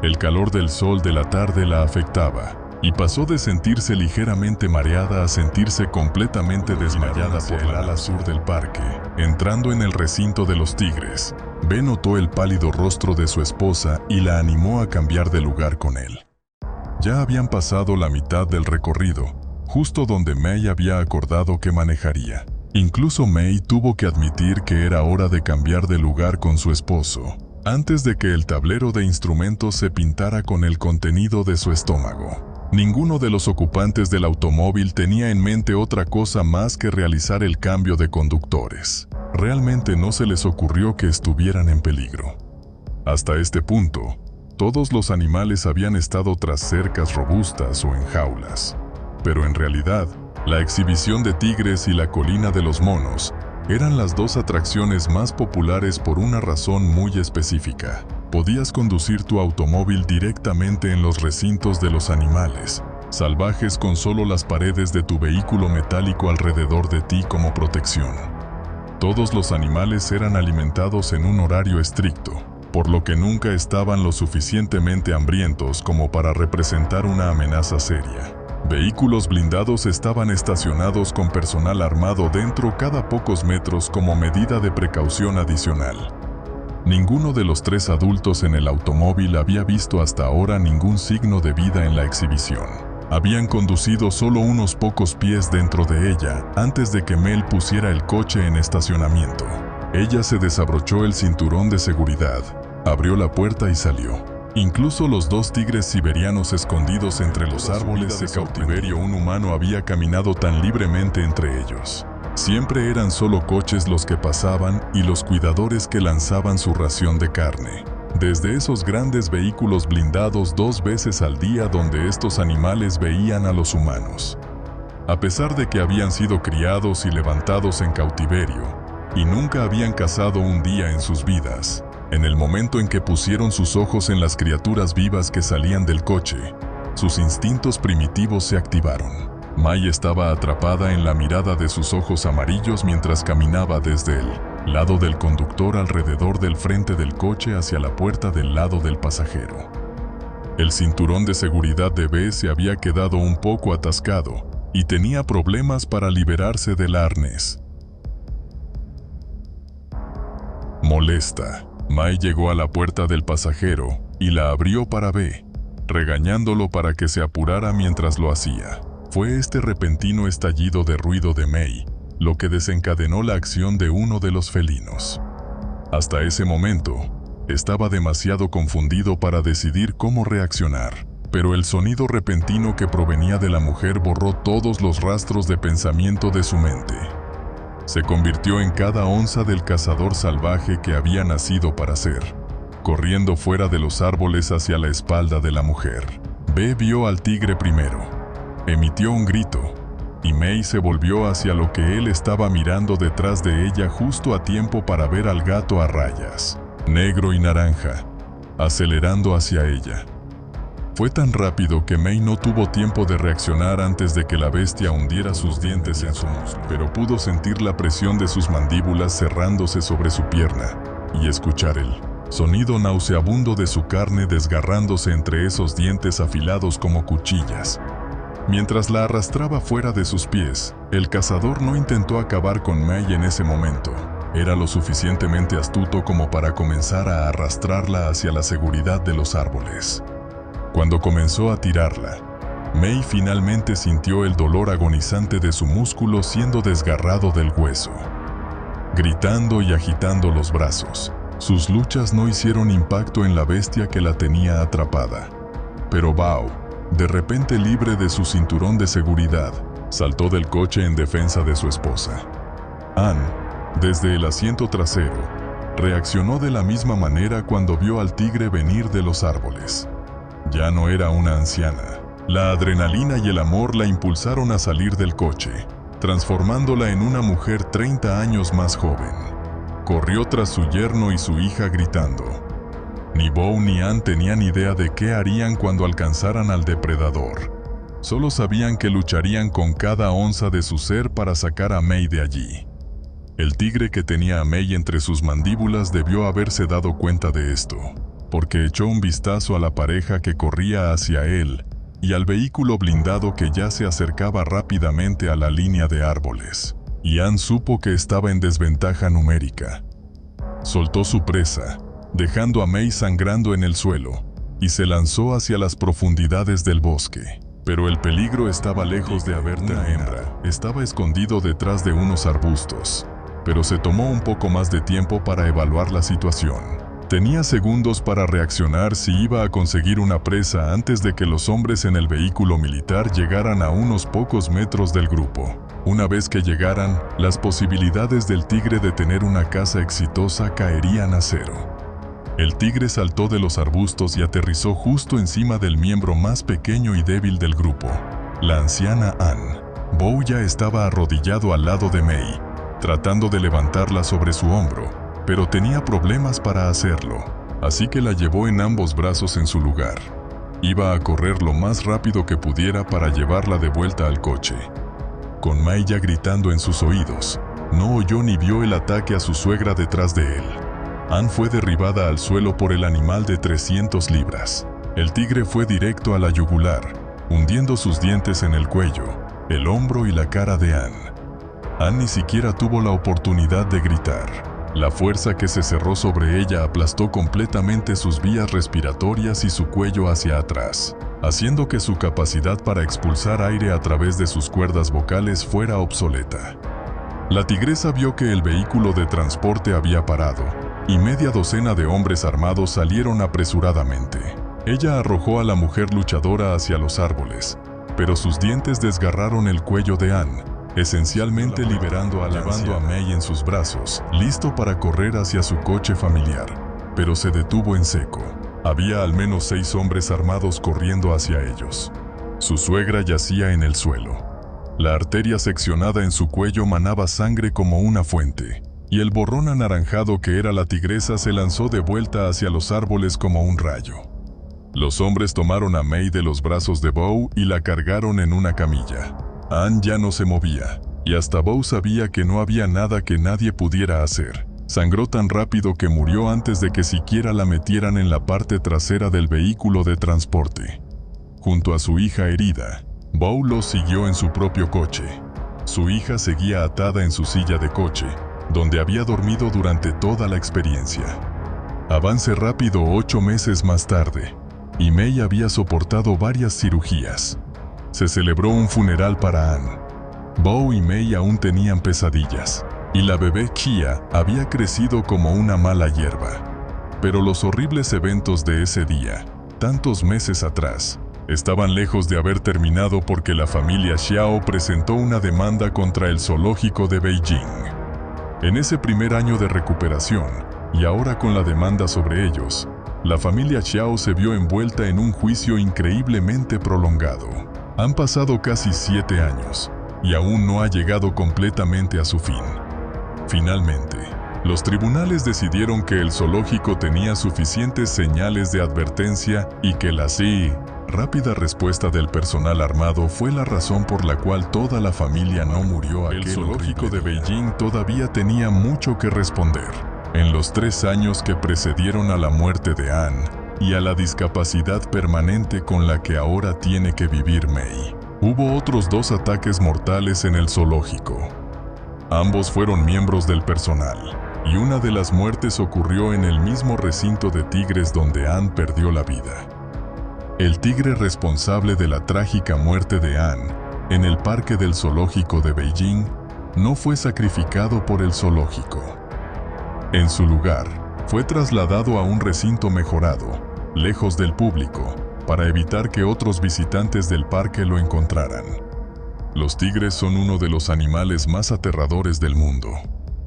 El calor del sol de la tarde la afectaba, y pasó de sentirse ligeramente mareada a sentirse completamente desmayada por el ala sur del parque. Entrando en el recinto de los tigres, Be notó el pálido rostro de su esposa y la animó a cambiar de lugar con él. Ya habían pasado la mitad del recorrido, justo donde Mei había acordado que manejaría. Incluso Mei tuvo que admitir que era hora de cambiar de lugar con su esposo, antes de que el tablero de instrumentos se pintara con el contenido de su estómago. Ninguno de los ocupantes del automóvil tenía en mente otra cosa más que realizar el cambio de conductores. Realmente no se les ocurrió que estuvieran en peligro. Hasta este punto, todos los animales habían estado tras cercas robustas o en jaulas. Pero en realidad, la exhibición de tigres y la colina de los monos eran las dos atracciones más populares por una razón muy específica. Podías conducir tu automóvil directamente en los recintos de los animales salvajes con solo las paredes de tu vehículo metálico alrededor de ti como protección. Todos los animales eran alimentados en un horario estricto, por lo que nunca estaban lo suficientemente hambrientos como para representar una amenaza seria. Vehículos blindados estaban estacionados con personal armado dentro cada pocos metros como medida de precaución adicional. Ninguno de los 3 adultos en el automóvil había visto hasta ahora ningún signo de vida en la exhibición. Habían conducido solo unos pocos pies dentro de ella antes de que Mel pusiera el coche en estacionamiento. Ella se desabrochó el cinturón de seguridad, abrió la puerta y salió. Incluso los 2 tigres siberianos escondidos entre los árboles de cautiverio, un humano había caminado tan libremente entre ellos. Siempre eran solo coches los que pasaban y los cuidadores que lanzaban su ración de carne. Desde esos grandes vehículos blindados 2 veces al día donde estos animales veían a los humanos. A pesar de que habían sido criados y levantados en cautiverio, y nunca habían cazado un día en sus vidas, en el momento en que pusieron sus ojos en las criaturas vivas que salían del coche, sus instintos primitivos se activaron. Mai estaba atrapada en la mirada de sus ojos amarillos mientras caminaba desde el lado del conductor alrededor del frente del coche hacia la puerta del lado del pasajero. El cinturón de seguridad de Be se había quedado un poco atascado y tenía problemas para liberarse del arnés. Molesta, Mai llegó a la puerta del pasajero y la abrió para Be, regañándolo para que se apurara mientras lo hacía. Fue este repentino estallido de ruido de Mei lo que desencadenó la acción de uno de los felinos. Hasta ese momento, estaba demasiado confundido para decidir cómo reaccionar, pero el sonido repentino que provenía de la mujer borró todos los rastros de pensamiento de su mente. Se convirtió en cada onza del cazador salvaje que había nacido para ser, corriendo fuera de los árboles hacia la espalda de la mujer. Be vio al tigre primero. Emitió un grito, y Mei se volvió hacia lo que él estaba mirando detrás de ella justo a tiempo para ver al gato a rayas, negro y naranja, acelerando hacia ella. Fue tan rápido que Mei no tuvo tiempo de reaccionar antes de que la bestia hundiera sus dientes en su muslo, pero pudo sentir la presión de sus mandíbulas cerrándose sobre su pierna y escuchar el sonido nauseabundo de su carne desgarrándose entre esos dientes afilados como cuchillas. Mientras la arrastraba fuera de sus pies, el cazador no intentó acabar con Mei en ese momento. Era lo suficientemente astuto como para comenzar a arrastrarla hacia la seguridad de los árboles. Cuando comenzó a tirarla, Mei finalmente sintió el dolor agonizante de su músculo siendo desgarrado del hueso. Gritando y agitando los brazos, sus luchas no hicieron impacto en la bestia que la tenía atrapada. Pero Bao, De repente, libre de su cinturón de seguridad, saltó del coche en defensa de su esposa. Ann, desde el asiento trasero, reaccionó de la misma manera cuando vio al tigre venir de los árboles. Ya no era una anciana. La adrenalina y el amor la impulsaron a salir del coche, transformándola en una mujer 30 años más joven. Corrió tras su yerno y su hija gritando. Ni Bo ni Ann tenían idea de qué harían cuando alcanzaran al depredador. Solo sabían que lucharían con cada onza de su ser para sacar a May de allí. El tigre que tenía a May entre sus mandíbulas debió haberse dado cuenta de esto, porque echó un vistazo a la pareja que corría hacia él y al vehículo blindado que ya se acercaba rápidamente a la línea de árboles. Y Ann supo que estaba en desventaja numérica. Soltó su presa, dejando a May sangrando en el suelo, y se lanzó hacia las profundidades del bosque. Pero el peligro estaba lejos de haber terminado. Una hembra estaba escondido detrás de unos arbustos, pero se tomó un poco más de tiempo para evaluar la situación. Tenía segundos para reaccionar si iba a conseguir una presa antes de que los hombres en el vehículo militar llegaran a unos pocos metros del grupo. Una vez que llegaran, las posibilidades del tigre de tener una caza exitosa caerían a cero. El tigre saltó de los arbustos y aterrizó justo encima del miembro más pequeño y débil del grupo, la anciana Ann. Bo ya estaba arrodillado al lado de May, tratando de levantarla sobre su hombro, pero tenía problemas para hacerlo, así que la llevó en ambos brazos en su lugar. Iba a correr lo más rápido que pudiera para llevarla de vuelta al coche. Con May ya gritando en sus oídos, no oyó ni vio el ataque a su suegra detrás de él. Ann fue derribada al suelo por el animal de 300 libras. El tigre fue directo a la yugular, hundiendo sus dientes en el cuello, el hombro y la cara de Ann. Ann ni siquiera tuvo la oportunidad de gritar. La fuerza que se cerró sobre ella aplastó completamente sus vías respiratorias y su cuello hacia atrás, haciendo que su capacidad para expulsar aire a través de sus cuerdas vocales fuera obsoleta. La tigresa vio que el vehículo de transporte había parado, y media docena de hombres armados salieron apresuradamente. Ella arrojó a la mujer luchadora hacia los árboles, pero sus dientes desgarraron el cuello de Ann, esencialmente llevando a May en sus brazos, listo para correr hacia su coche familiar, pero se detuvo en seco. Había al menos 6 hombres armados corriendo hacia ellos. Su suegra yacía en el suelo. La arteria seccionada en su cuello manaba sangre como una fuente, y el borrón anaranjado que era la tigresa se lanzó de vuelta hacia los árboles como un rayo. Los hombres tomaron a May de los brazos de Bo y la cargaron en una camilla. Ann ya no se movía, y hasta Bo sabía que no había nada que nadie pudiera hacer. Sangró tan rápido que murió antes de que siquiera la metieran en la parte trasera del vehículo de transporte. Junto a su hija herida, Bo lo siguió en su propio coche. Su hija seguía atada en su silla de coche, donde había dormido durante toda la experiencia. Avance rápido 8 meses más tarde, y May había soportado varias cirugías. Se celebró un funeral para Ann. Bo y May aún tenían pesadillas, y la bebé Chia había crecido como una mala hierba. Pero los horribles eventos de ese día, tantos meses atrás, estaban lejos de haber terminado porque la familia Xiao presentó una demanda contra el zoológico de Beijing. En ese primer año de recuperación, y ahora con la demanda sobre ellos, la familia Xiao se vio envuelta en un juicio increíblemente prolongado. Han pasado casi 7 años, y aún no ha llegado completamente a su fin. Finalmente, los tribunales decidieron que el zoológico tenía suficientes señales de advertencia y que la rápida respuesta del personal armado fue la razón por la cual toda la familia no murió. El zoológico de Beijing todavía tenía mucho que responder. En los 3 años que precedieron a la muerte de Ann y a la discapacidad permanente con la que ahora tiene que vivir May, hubo otros 2 ataques mortales en el zoológico. Ambos fueron miembros del personal, y una de las muertes ocurrió en el mismo recinto de tigres donde Ann perdió la vida. El tigre responsable de la trágica muerte de Ann en el parque del zoológico de Beijing no fue sacrificado por el zoológico. En su lugar, fue trasladado a un recinto mejorado, lejos del público, para evitar que otros visitantes del parque lo encontraran. Los tigres son uno de los animales más aterradores del mundo.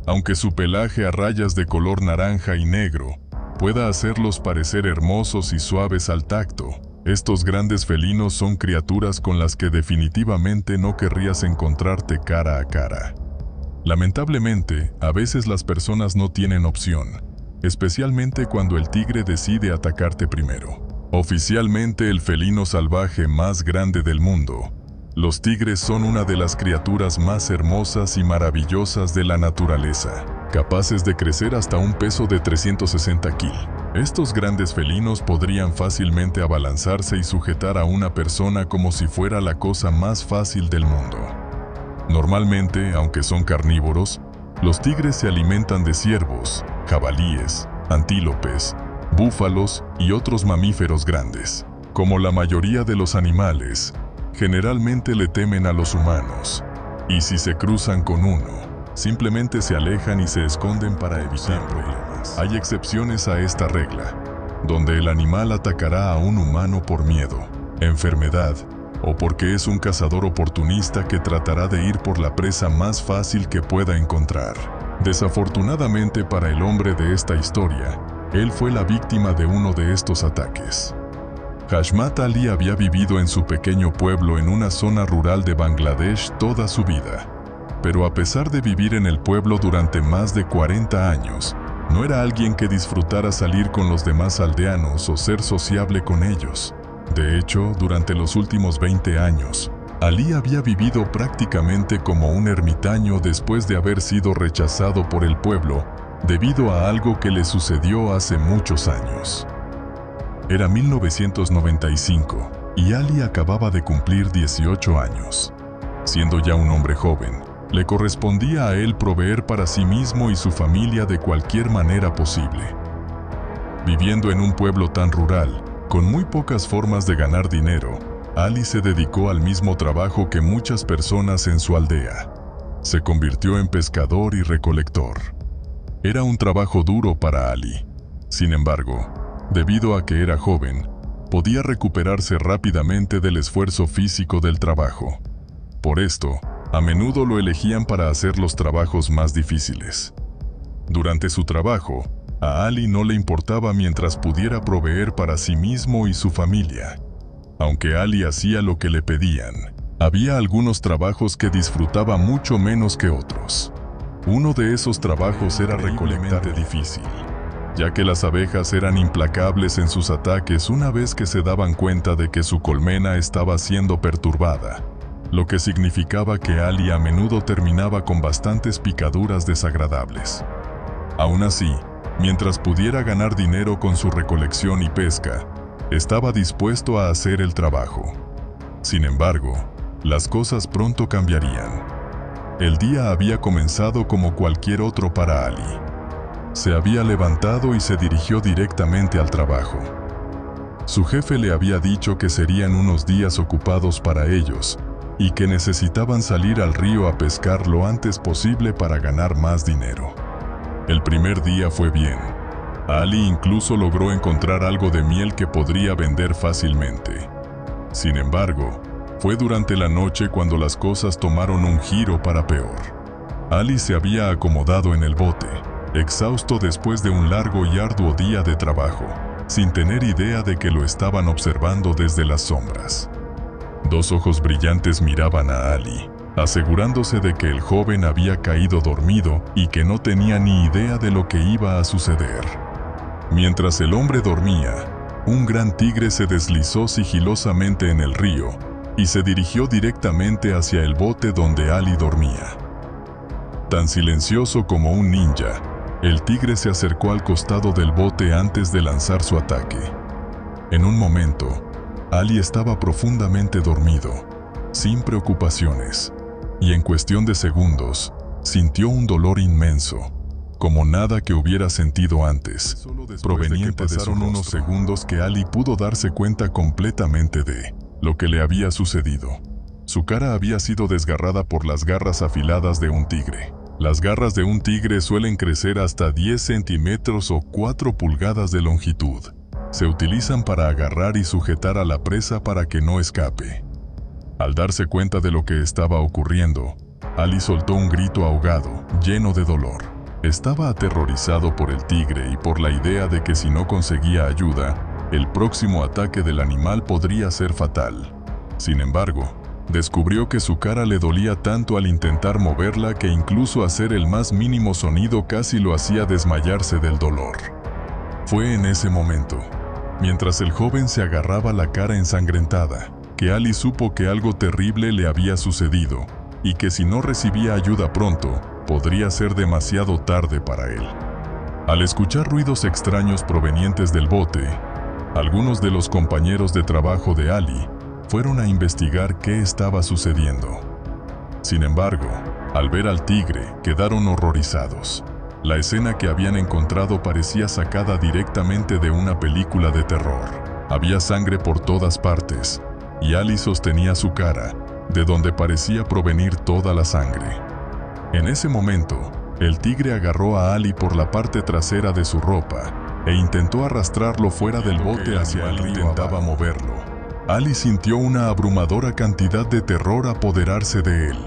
Aunque su pelaje a rayas de color naranja y negro pueda hacerlos parecer hermosos y suaves al tacto, estos grandes felinos son criaturas con las que definitivamente no querrías encontrarte cara a cara. Lamentablemente, a veces las personas no tienen opción, especialmente cuando el tigre decide atacarte primero. Oficialmente el felino salvaje más grande del mundo, los tigres son una de las criaturas más hermosas y maravillosas de la naturaleza, capaces de crecer hasta un peso de 360 kilos. Estos grandes felinos podrían fácilmente abalanzarse y sujetar a una persona como si fuera la cosa más fácil del mundo. Normalmente, aunque son carnívoros, los tigres se alimentan de ciervos, jabalíes, antílopes, búfalos y otros mamíferos grandes. Como la mayoría de los animales, generalmente le temen a los humanos, y si se cruzan con uno, simplemente se alejan y se esconden para evitar problemas. Hay excepciones a esta regla, donde el animal atacará a un humano por miedo, enfermedad, o porque es un cazador oportunista que tratará de ir por la presa más fácil que pueda encontrar. Desafortunadamente para el hombre de esta historia, él fue la víctima de uno de estos ataques. Hashmat Ali había vivido en su pequeño pueblo en una zona rural de Bangladesh toda su vida. Pero a pesar de vivir en el pueblo durante más de 40 años, no era alguien que disfrutara salir con los demás aldeanos o ser sociable con ellos. De hecho, durante los últimos 20 años, Ali había vivido prácticamente como un ermitaño después de haber sido rechazado por el pueblo debido a algo que le sucedió hace muchos años. Era 1995 y Ali acababa de cumplir 18 años. Siendo ya un hombre joven, le correspondía a él proveer para sí mismo y su familia de cualquier manera posible. Viviendo en un pueblo tan rural, con muy pocas formas de ganar dinero, Ali se dedicó al mismo trabajo que muchas personas en su aldea. Se convirtió en pescador y recolector. Era un trabajo duro para Ali. Sin embargo, debido a que era joven, podía recuperarse rápidamente del esfuerzo físico del trabajo. Por esto, a menudo lo elegían para hacer los trabajos más difíciles. Durante su trabajo, a Ali no le importaba mientras pudiera proveer para sí mismo y su familia. Aunque Ali hacía lo que le pedían, había algunos trabajos que disfrutaba mucho menos que otros. Uno de esos trabajos era recolectar difícil, ya que las abejas eran implacables en sus ataques una vez que se daban cuenta de que su colmena estaba siendo perturbada, lo que significaba que Ali a menudo terminaba con bastantes picaduras desagradables. Aún así, mientras pudiera ganar dinero con su recolección y pesca, estaba dispuesto a hacer el trabajo. Sin embargo, las cosas pronto cambiarían. El día había comenzado como cualquier otro para Ali. Se había levantado y se dirigió directamente al trabajo. Su jefe le había dicho que serían unos días ocupados para ellos y que necesitaban salir al río a pescar lo antes posible para ganar más dinero. El primer día fue bien. Ali incluso logró encontrar algo de miel que podría vender fácilmente. Sin embargo, fue durante la noche cuando las cosas tomaron un giro para peor. Ali se había acomodado en el bote, exhausto después de un largo y arduo día de trabajo, sin tener idea de que lo estaban observando desde las sombras. Dos ojos brillantes miraban a Ali, asegurándose de que el joven había caído dormido y que no tenía ni idea de lo que iba a suceder. Mientras el hombre dormía, un gran tigre se deslizó sigilosamente en el río y se dirigió directamente hacia el bote donde Ali dormía. Tan silencioso como un ninja, el tigre se acercó al costado del bote antes de lanzar su ataque. En un momento, Ali estaba profundamente dormido, sin preocupaciones, y en cuestión de segundos, sintió un dolor inmenso, como nada que hubiera sentido antes, proveniente de unos segundos que Ali pudo darse cuenta completamente de lo que le había sucedido. Su cara había sido desgarrada por las garras afiladas de un tigre. Las garras de un tigre suelen crecer hasta 10 centímetros o 4 pulgadas de longitud. se utilizan para agarrar y sujetar a la presa para que no escape. Al darse cuenta de lo que estaba ocurriendo, Ali soltó un grito ahogado, lleno de dolor. Estaba aterrorizado por el tigre y por la idea de que si no conseguía ayuda, el próximo ataque del animal podría ser fatal. Sin embargo, descubrió que su cara le dolía tanto al intentar moverla que incluso hacer el más mínimo sonido casi lo hacía desmayarse del dolor. Fue en ese momento, mientras el joven se agarraba la cara ensangrentada, que Ali supo que algo terrible le había sucedido y que si no recibía ayuda pronto, podría ser demasiado tarde para él. Al escuchar ruidos extraños provenientes del bote, algunos de los compañeros de trabajo de Ali fueron a investigar qué estaba sucediendo. Sin embargo, al ver al tigre, quedaron horrorizados. La escena que habían encontrado parecía sacada directamente de una película de terror. Había sangre por todas partes, y Ali sostenía su cara, de donde parecía provenir toda la sangre. En ese momento, el tigre agarró a Ali por la parte trasera de su ropa e intentó arrastrarlo fuera del bote hacia el río. Intentaba moverlo. Ali sintió una abrumadora cantidad de terror apoderarse de él.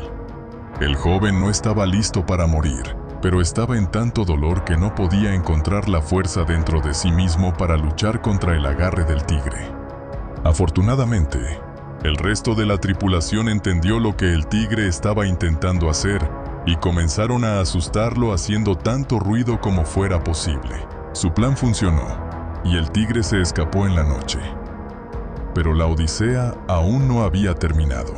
El joven no estaba listo para morir, pero estaba en tanto dolor que no podía encontrar la fuerza dentro de sí mismo para luchar contra el agarre del tigre. Afortunadamente, el resto de la tripulación entendió lo que el tigre estaba intentando hacer y comenzaron a asustarlo haciendo tanto ruido como fuera posible. Su plan funcionó, y el tigre se escapó en la noche. Pero la odisea aún no había terminado.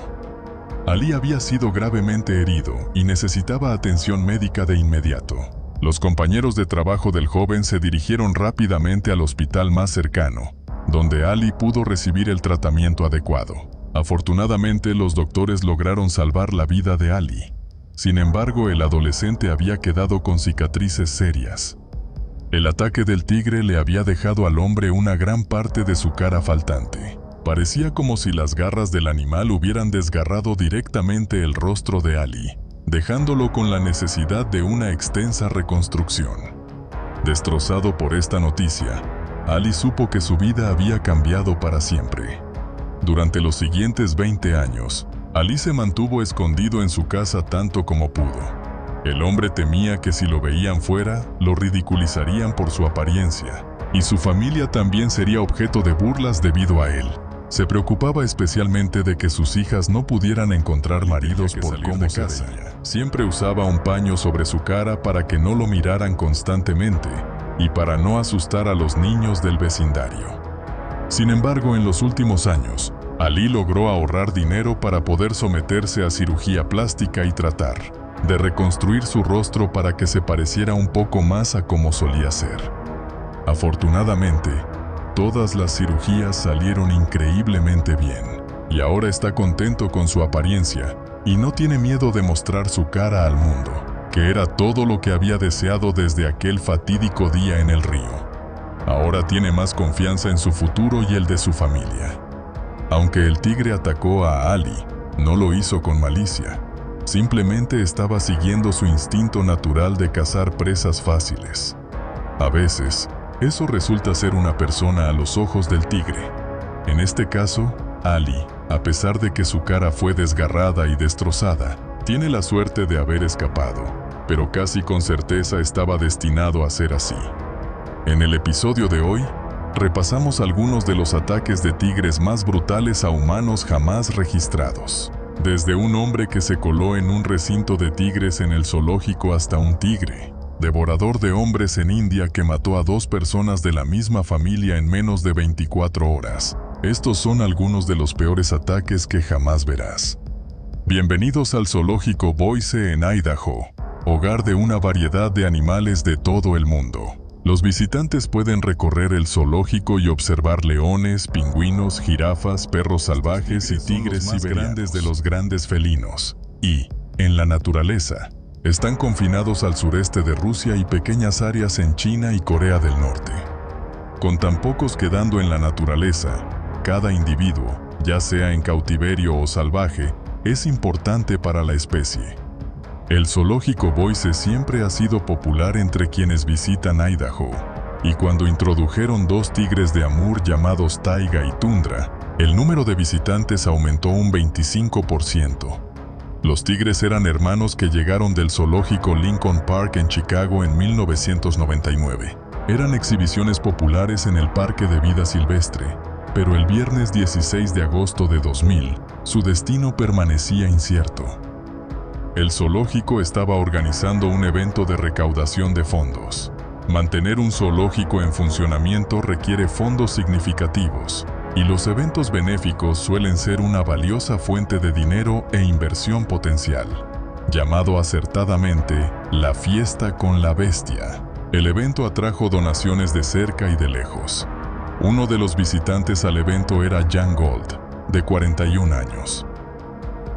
Ali había sido gravemente herido y necesitaba atención médica de inmediato. Los compañeros de trabajo del joven se dirigieron rápidamente al hospital más cercano, donde Ali pudo recibir el tratamiento adecuado. Afortunadamente, los doctores lograron salvar la vida de Ali. Sin embargo, el adolescente había quedado con cicatrices serias. El ataque del tigre le había dejado al hombre una gran parte de su cara faltante. Parecía como si las garras del animal hubieran desgarrado directamente el rostro de Ali, dejándolo con la necesidad de una extensa reconstrucción. Destrozado por esta noticia, Ali supo que su vida había cambiado para siempre. Durante los siguientes 20 años, Ali se mantuvo escondido en su casa tanto como pudo. El hombre temía que si lo veían fuera, lo ridiculizarían por su apariencia, y su familia también sería objeto de burlas debido a él. Se preocupaba especialmente de que sus hijas no pudieran encontrar maridos por cómo se veía. Siempre usaba un paño sobre su cara para que no lo miraran constantemente y para no asustar a los niños del vecindario. Sin embargo, en los últimos años, Ali logró ahorrar dinero para poder someterse a cirugía plástica y tratar de reconstruir su rostro para que se pareciera un poco más a como solía ser. Afortunadamente, todas las cirugías salieron increíblemente bien, y ahora está contento con su apariencia, y no tiene miedo de mostrar su cara al mundo, que era todo lo que había deseado desde aquel fatídico día en el río. Ahora tiene más confianza en su futuro y el de su familia. Aunque el tigre atacó a Ali, no lo hizo con malicia. Simplemente estaba siguiendo su instinto natural de cazar presas fáciles. A veces, eso resulta ser una persona a los ojos del tigre. En este caso, Ali, a pesar de que su cara fue desgarrada y destrozada, tiene la suerte de haber escapado, pero casi con certeza estaba destinado a ser así. En el episodio de hoy, repasamos algunos de los ataques de tigres más brutales a humanos jamás registrados. Desde un hombre que se coló en un recinto de tigres en el zoológico hasta un tigre devorador de hombres en India que mató a 2 personas de la misma familia en menos de 24 horas. Estos son algunos de los peores ataques que jamás verás. Bienvenidos al zoológico Boise en Idaho, hogar de una variedad de animales de todo el mundo. Los visitantes pueden recorrer el zoológico y observar leones, pingüinos, jirafas, perros salvajes y tigres siberianos de los grandes felinos. Y, en la naturaleza, están confinados al sureste de Rusia y pequeñas áreas en China y Corea del Norte. Con tan pocos quedando en la naturaleza, cada individuo, ya sea en cautiverio o salvaje, es importante para la especie. El zoológico Boise siempre ha sido popular entre quienes visitan Idaho, y cuando introdujeron 2 tigres de Amur llamados Taiga y Tundra, el número de visitantes aumentó un 25%. Los tigres eran hermanos que llegaron del zoológico Lincoln Park en Chicago en 1999. Eran exhibiciones populares en el Parque de Vida Silvestre, pero el viernes 16 de agosto de 2000, su destino permanecía incierto. El zoológico estaba organizando un evento de recaudación de fondos. Mantener un zoológico en funcionamiento requiere fondos significativos, y los eventos benéficos suelen ser una valiosa fuente de dinero e inversión potencial. Llamado acertadamente La Fiesta con la Bestia, el evento atrajo donaciones de cerca y de lejos. Uno de los visitantes al evento era Jan Gold, de 41 años.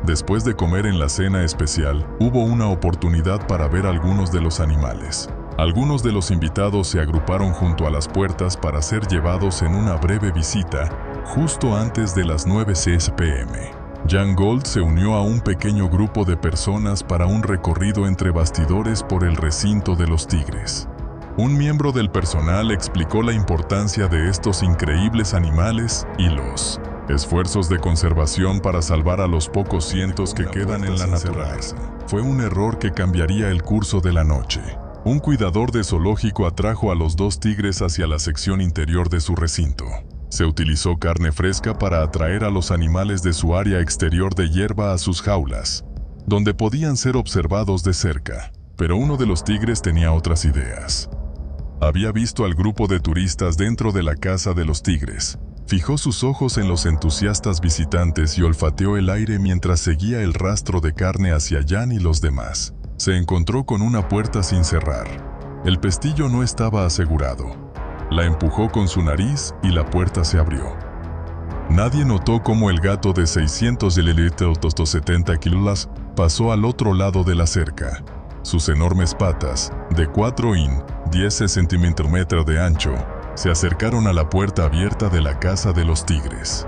Después de comer en la cena especial, hubo una oportunidad para ver algunos de los animales. Algunos de los invitados se agruparon junto a las puertas para ser llevados en una breve visita, justo antes de las 9 p.m. Jan Gold se unió a un pequeño grupo de personas para un recorrido entre bastidores por el recinto de los tigres. Un miembro del personal explicó la importancia de estos increíbles animales y los esfuerzos de conservación para salvar a los pocos cientos que quedan en la naturaleza. Fue un error que cambiaría el curso de la noche. Un cuidador de zoológico atrajo a los 2 tigres hacia la sección interior de su recinto. Se utilizó carne fresca para atraer a los animales de su área exterior de hierba a sus jaulas, donde podían ser observados de cerca. Pero uno de los tigres tenía otras ideas. Había visto al grupo de turistas dentro de la casa de los tigres. Fijó sus ojos en los entusiastas visitantes y olfateó el aire mientras seguía el rastro de carne hacia Jan y los demás. Se encontró con una puerta sin cerrar. El pestillo no estaba asegurado. La empujó con su nariz y la puerta se abrió. Nadie notó cómo el gato de 670 kilos pasó al otro lado de la cerca. Sus enormes patas, de 10 centímetros de ancho, se acercaron a la puerta abierta de la casa de los tigres.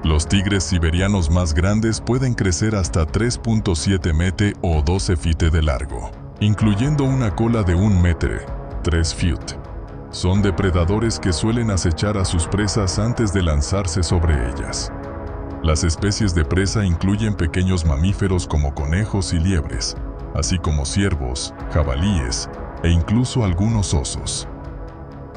Los tigres siberianos más grandes pueden crecer hasta 3.7 metros o 12 feet de largo, incluyendo una cola de 1 metro, 3 feet. Son depredadores que suelen acechar a sus presas antes de lanzarse sobre ellas. Las especies de presa incluyen pequeños mamíferos como conejos y liebres, así como ciervos, jabalíes e incluso algunos osos.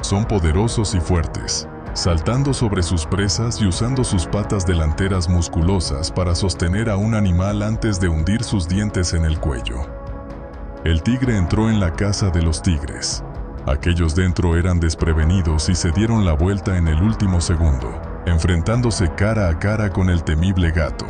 Son poderosos y fuertes, saltando sobre sus presas y usando sus patas delanteras musculosas para sostener a un animal antes de hundir sus dientes en el cuello. El tigre entró en la casa de los tigres. Aquellos dentro eran desprevenidos y se dieron la vuelta en el último segundo, enfrentándose cara a cara con el temible gato.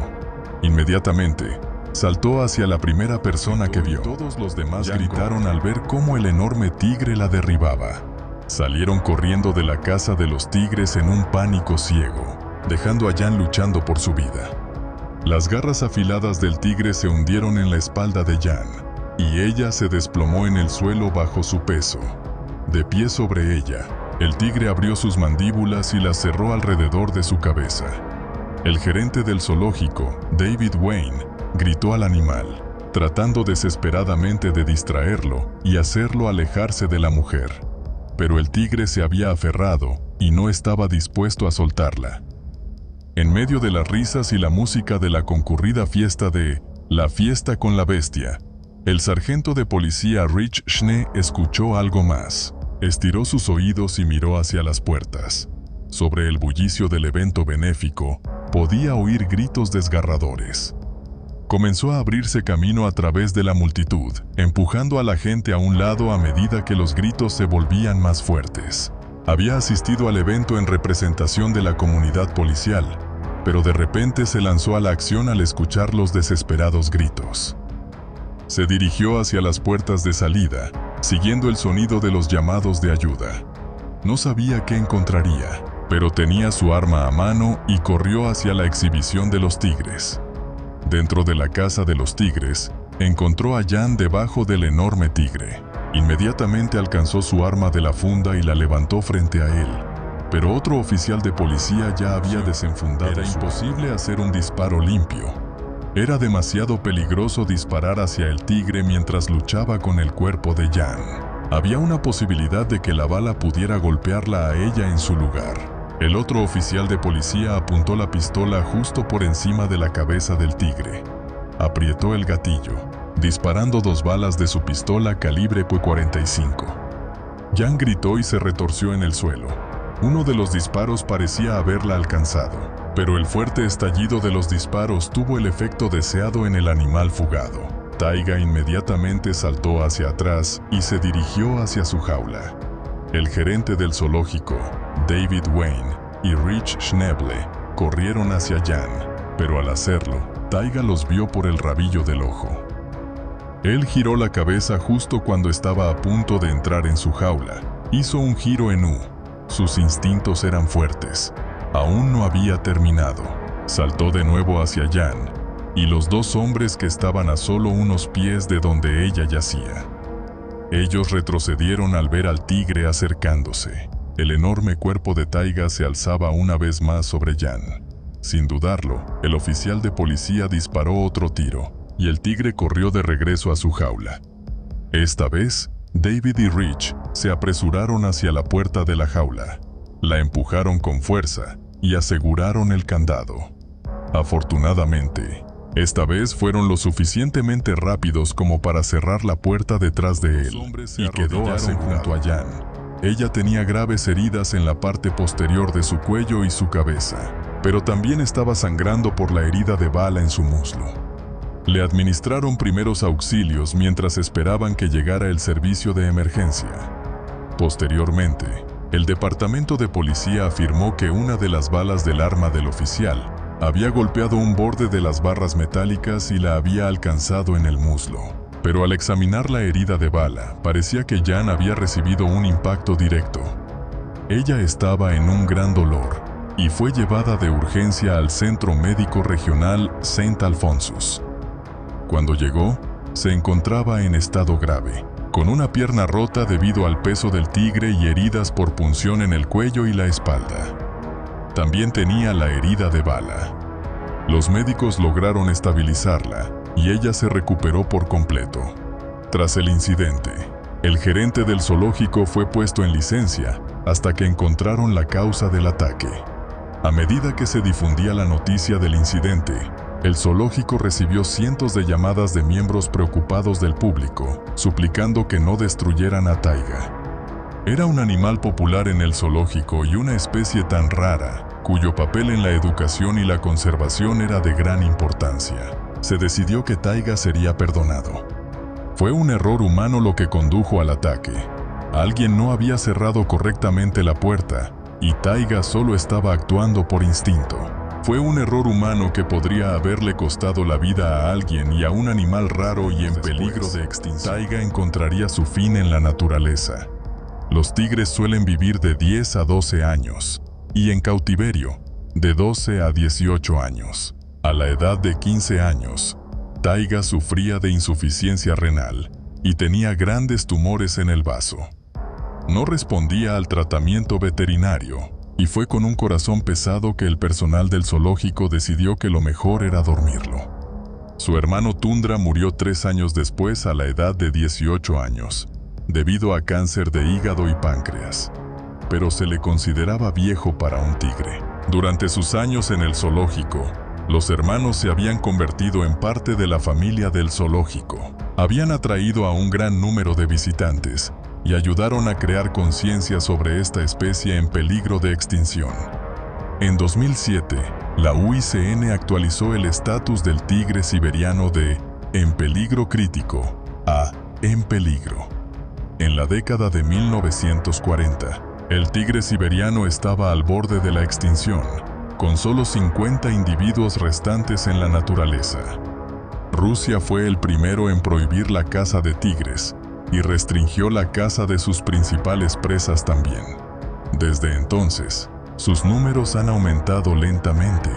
Inmediatamente, saltó hacia la primera persona que vio. Todos los demás gritaron al ver cómo el enorme tigre la derribaba. Salieron corriendo de la casa de los tigres en un pánico ciego, dejando a Jan luchando por su vida. Las garras afiladas del tigre se hundieron en la espalda de Jan, y ella se desplomó en el suelo bajo su peso. De pie sobre ella, el tigre abrió sus mandíbulas y las cerró alrededor de su cabeza. El gerente del zoológico, David Wayne, gritó al animal, tratando desesperadamente de distraerlo y hacerlo alejarse de la mujer. Pero el tigre se había aferrado y no estaba dispuesto a soltarla. En medio de las risas y la música de la concurrida fiesta de La Fiesta con la Bestia, el sargento de policía Rich Schnee escuchó algo más. Estiró sus oídos y miró hacia las puertas. Sobre el bullicio del evento benéfico, podía oír gritos desgarradores. Comenzó a abrirse camino a través de la multitud, empujando a la gente a un lado a medida que los gritos se volvían más fuertes. Había asistido al evento en representación de la comunidad policial, pero de repente se lanzó a la acción al escuchar los desesperados gritos. Se dirigió hacia las puertas de salida, siguiendo el sonido de los llamados de ayuda. No sabía qué encontraría, pero tenía su arma a mano y corrió hacia la exhibición de los tigres. Dentro de la casa de los tigres, encontró a Jan debajo del enorme tigre. Inmediatamente alcanzó su arma de la funda y la levantó frente a él. Pero otro oficial de policía ya había desenfundado. Era imposible hacer un disparo limpio. Era demasiado peligroso disparar hacia el tigre mientras luchaba con el cuerpo de Jan. Había una posibilidad de que la bala pudiera golpearla a ella en su lugar. El otro oficial de policía apuntó la pistola justo por encima de la cabeza del tigre. Aprietó el gatillo, disparando 2 balas de su pistola calibre .45. Jan gritó y se retorció en el suelo. Uno de los disparos parecía haberla alcanzado, pero el fuerte estallido de los disparos tuvo el efecto deseado en el animal fugado. Taiga inmediatamente saltó hacia atrás y se dirigió hacia su jaula. El gerente del zoológico, David Wayne, y Rich Schneble corrieron hacia Jan, pero al hacerlo, Taiga los vio por el rabillo del ojo. Él giró la cabeza justo cuando estaba a punto de entrar en su jaula. Hizo un giro en U. Sus instintos eran fuertes. Aún no había terminado. Saltó de nuevo hacia Jan y los 2 hombres que estaban a solo unos pies de donde ella yacía. Ellos retrocedieron al ver al tigre acercándose. El enorme cuerpo de Taiga se alzaba una vez más sobre Jan. Sin dudarlo, el oficial de policía disparó otro tiro, y el tigre corrió de regreso a su jaula. Esta vez, David y Rich se apresuraron hacia la puerta de la jaula. La empujaron con fuerza y aseguraron el candado. Afortunadamente, esta vez fueron lo suficientemente rápidos como para cerrar la puerta detrás de él, y quedó junto a Jan. Ella tenía graves heridas en la parte posterior de su cuello y su cabeza, pero también estaba sangrando por la herida de bala en su muslo. Le administraron primeros auxilios mientras esperaban que llegara el servicio de emergencia. Posteriormente, el departamento de policía afirmó que una de las balas del arma del oficial había golpeado un borde de las barras metálicas y la había alcanzado en el muslo. Pero al examinar la herida de bala, parecía que Jan había recibido un impacto directo. Ella estaba en un gran dolor y fue llevada de urgencia al Centro Médico Regional St. Alphonsus. Cuando llegó, se encontraba en estado grave, con una pierna rota debido al peso del tigre y heridas por punción en el cuello y la espalda. También tenía la herida de bala. Los médicos lograron estabilizarla y ella se recuperó por completo. Tras el incidente, el gerente del zoológico fue puesto en licencia hasta que encontraron la causa del ataque. A medida que se difundía la noticia del incidente, el zoológico recibió cientos de llamadas de miembros preocupados del público, suplicando que no destruyeran a Taiga. Era un animal popular en el zoológico y una especie tan rara, cuyo papel en la educación y la conservación era de gran importancia. Se decidió que Taiga sería perdonado. Fue un error humano lo que condujo al ataque. Alguien no había cerrado correctamente la puerta, y Taiga solo estaba actuando por instinto. Fue un error humano que podría haberle costado la vida a alguien y a un animal raro y en peligro de extinción. Taiga encontraría su fin en la naturaleza. Los tigres suelen vivir de 10 a 12 años, y en cautiverio, de 12 a 18 años. A la edad de 15 años, Taiga sufría de insuficiencia renal y tenía grandes tumores en el vaso. No respondía al tratamiento veterinario, y fue con un corazón pesado que el personal del zoológico decidió que lo mejor era dormirlo. Su hermano Tundra murió 3 años después a la edad de 18 años, debido a cáncer de hígado y páncreas, pero se le consideraba viejo para un tigre. Durante sus años en el zoológico, los hermanos se habían convertido en parte de la familia del zoológico. Habían atraído a un gran número de visitantes y ayudaron a crear conciencia sobre esta especie en peligro de extinción. En 2007, la UICN actualizó el estatus del tigre siberiano de en peligro crítico a en peligro. En la década de 1940, el tigre siberiano estaba al borde de la extinción, con solo 50 individuos restantes en la naturaleza. Rusia fue el primero en prohibir la caza de tigres y restringió la caza de sus principales presas también. Desde entonces, sus números han aumentado lentamente,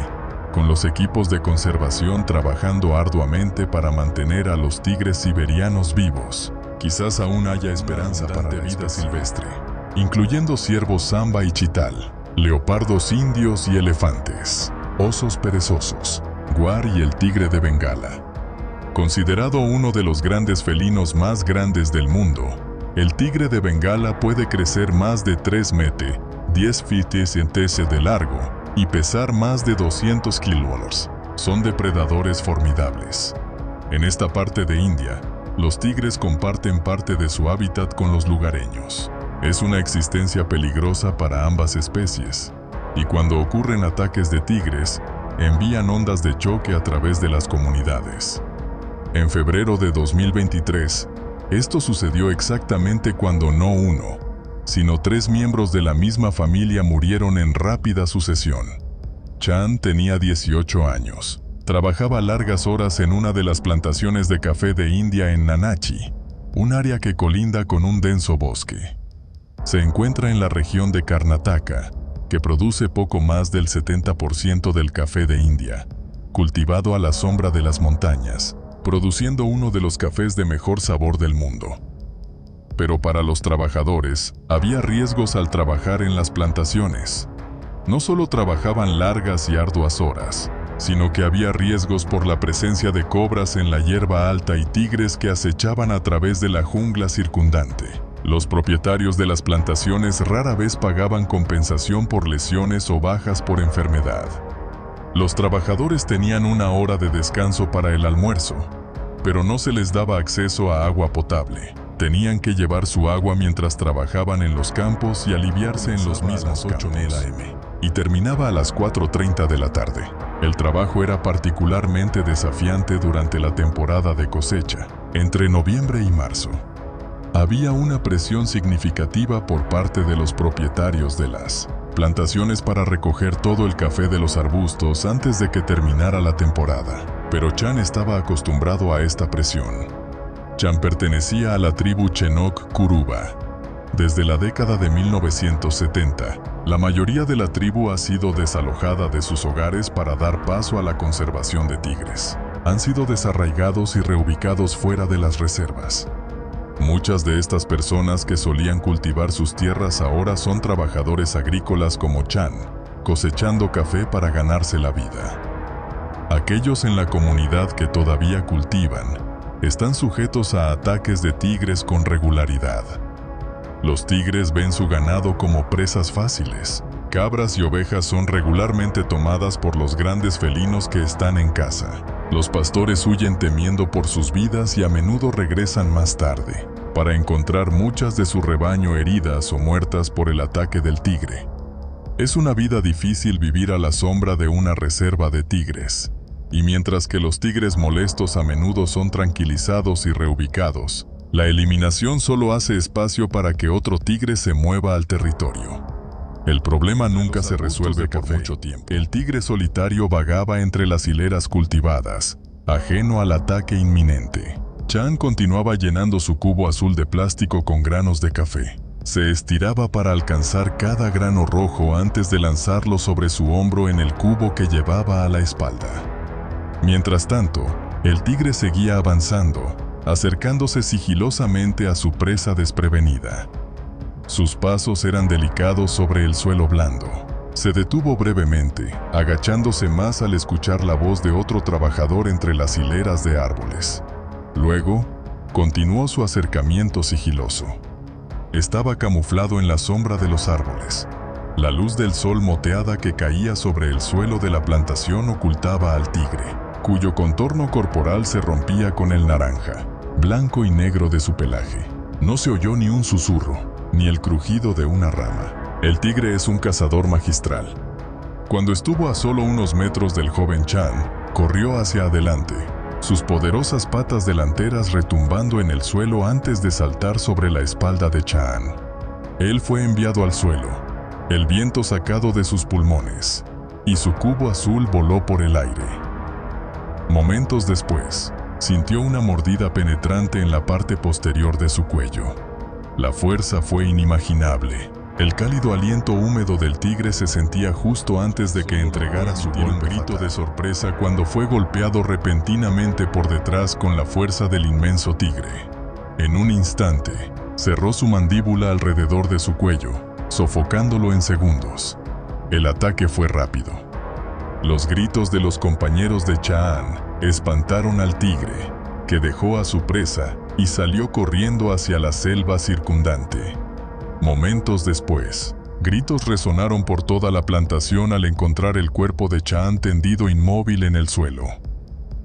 con los equipos de conservación trabajando arduamente para mantener a los tigres siberianos vivos. Quizás aún haya esperanza para la vida silvestre, incluyendo ciervos samba y chital, leopardos indios y elefantes, osos perezosos, guar y el tigre de Bengala. Considerado uno de los grandes felinos más grandes del mundo, El tigre de Bengala puede crecer más de 3 metros, 10 fites en de largo, y pesar más de 200 kilogramos. Son depredadores formidables. En esta parte de India, los tigres comparten parte de su hábitat con los lugareños. Es una existencia peligrosa para ambas especies, y cuando ocurren ataques de tigres, envían ondas de choque a través de las comunidades. En febrero de 2023, esto sucedió exactamente cuando no uno, sino 3 miembros de la misma familia murieron en rápida sucesión. Chan tenía 18 años. Trabajaba largas horas en una de las plantaciones de café de India en Nanachi, un área que colinda con un denso bosque. Se encuentra en la región de Karnataka, que produce poco más del 70% del café de India, cultivado a la sombra de las montañas, produciendo uno de los cafés de mejor sabor del mundo. Pero para los trabajadores, había riesgos al trabajar en las plantaciones. No solo trabajaban largas y arduas horas, sino que había riesgos por la presencia de cobras en la hierba alta y tigres que acechaban a través de la jungla circundante. Los propietarios de las plantaciones rara vez pagaban compensación por lesiones o bajas por enfermedad. Los trabajadores tenían 1 hora de descanso para el almuerzo, pero no se les daba acceso a agua potable. Tenían que llevar su agua mientras trabajaban en los campos y aliviarse en los mismos 8 a.m. y terminaba a las 4:30 de la tarde. El trabajo era particularmente desafiante durante la temporada de cosecha, entre noviembre y marzo. Había una presión significativa por parte de los propietarios de las plantaciones para recoger todo el café de los arbustos antes de que terminara la temporada, pero Chan estaba acostumbrado a esta presión. Chan pertenecía a la tribu Chenok Kuruba. Desde la década de 1970, la mayoría de la tribu ha sido desalojada de sus hogares para dar paso a la conservación de tigres. Han sido desarraigados y reubicados fuera de las reservas. Muchas de estas personas que solían cultivar sus tierras ahora son trabajadores agrícolas como Chan, cosechando café para ganarse la vida. Aquellos en la comunidad que todavía cultivan, están sujetos a ataques de tigres con regularidad. Los tigres ven su ganado como presas fáciles. Cabras y ovejas son regularmente tomadas por los grandes felinos que están en casa. Los pastores huyen temiendo por sus vidas y a menudo regresan más tarde, para encontrar muchas de su rebaño heridas o muertas por el ataque del tigre. Es una vida difícil vivir a la sombra de una reserva de tigres, y mientras que los tigres molestos a menudo son tranquilizados y reubicados, la eliminación solo hace espacio para que otro tigre se mueva al territorio. El problema nunca se resuelve por mucho tiempo. El tigre solitario vagaba entre las hileras cultivadas, ajeno al ataque inminente. Chan continuaba llenando su cubo azul de plástico con granos de café. Se estiraba para alcanzar cada grano rojo antes de lanzarlo sobre su hombro en el cubo que llevaba a la espalda. Mientras tanto, el tigre seguía avanzando, acercándose sigilosamente a su presa desprevenida. Sus pasos eran delicados sobre el suelo blando. Se detuvo brevemente, agachándose más al escuchar la voz de otro trabajador entre las hileras de árboles. Luego, continuó su acercamiento sigiloso. Estaba camuflado en la sombra de los árboles. La luz del sol moteada que caía sobre el suelo de la plantación ocultaba al tigre, cuyo contorno corporal se rompía con el naranja, blanco y negro de su pelaje. No se oyó ni un susurro, ni el crujido de una rama. El tigre es un cazador magistral. Cuando estuvo a solo unos metros del joven Chan, corrió hacia adelante, sus poderosas patas delanteras retumbando en el suelo antes de saltar sobre la espalda de Chan. Él fue enviado al suelo, el viento sacado de sus pulmones, y su cubo azul voló por el aire. Momentos después, sintió una mordida penetrante en la parte posterior de su cuello. La fuerza fue inimaginable. El cálido aliento húmedo del tigre se sentía justo antes de que entregara su golpe. Un grito de sorpresa cuando fue golpeado repentinamente por detrás con la fuerza del inmenso tigre. En un instante, cerró su mandíbula alrededor de su cuello, sofocándolo en segundos. El ataque fue rápido. Los gritos de los compañeros de Chan espantaron al tigre, que dejó a su presa y salió corriendo hacia la selva circundante. Momentos después, gritos resonaron por toda la plantación al encontrar el cuerpo de Chaan tendido inmóvil en el suelo.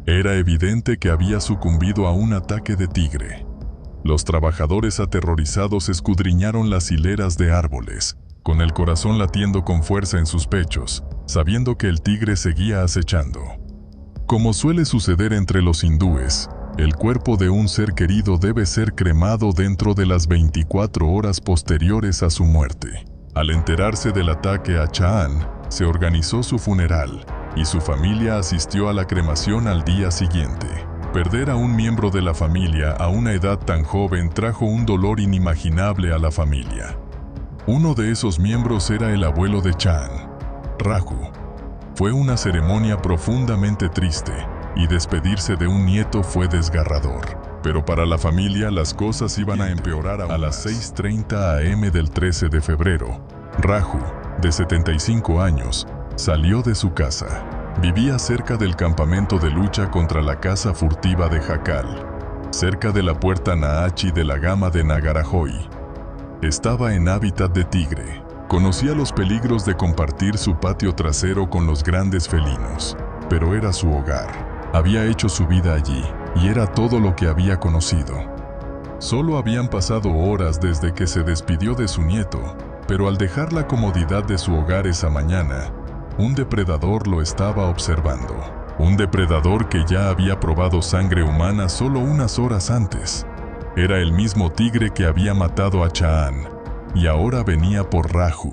Era evidente que había sucumbido a un ataque de tigre. Los trabajadores aterrorizados escudriñaron las hileras de árboles, con el corazón latiendo con fuerza en sus pechos, sabiendo que el tigre seguía acechando. Como suele suceder entre los hindúes, el cuerpo de un ser querido debe ser cremado dentro de las 24 horas posteriores a su muerte. Al enterarse del ataque a Chaan, se organizó su funeral, y su familia asistió a la cremación al día siguiente. Perder a un miembro de la familia a una edad tan joven trajo un dolor inimaginable a la familia. Uno de esos miembros era el abuelo de Chaan, Raju. Fue una ceremonia profundamente triste, y despedirse de un nieto fue desgarrador. Pero para la familia las cosas iban a empeorar a las 6:30 am del 13 de febrero. Raju, de 75 años, salió de su casa. Vivía cerca del campamento de lucha contra la caza furtiva de jacal, cerca de la puerta Naachi de la gama de Nagarajoy. Estaba en hábitat de tigre. Conocía los peligros de compartir su patio trasero con los grandes felinos, pero era su hogar. Había hecho su vida allí, y era todo lo que había conocido. Solo habían pasado horas desde que se despidió de su nieto, pero al dejar la comodidad de su hogar esa mañana, un depredador lo estaba observando. Un depredador que ya había probado sangre humana solo unas horas antes. Era el mismo tigre que había matado a Chaan, y ahora venía por Raju.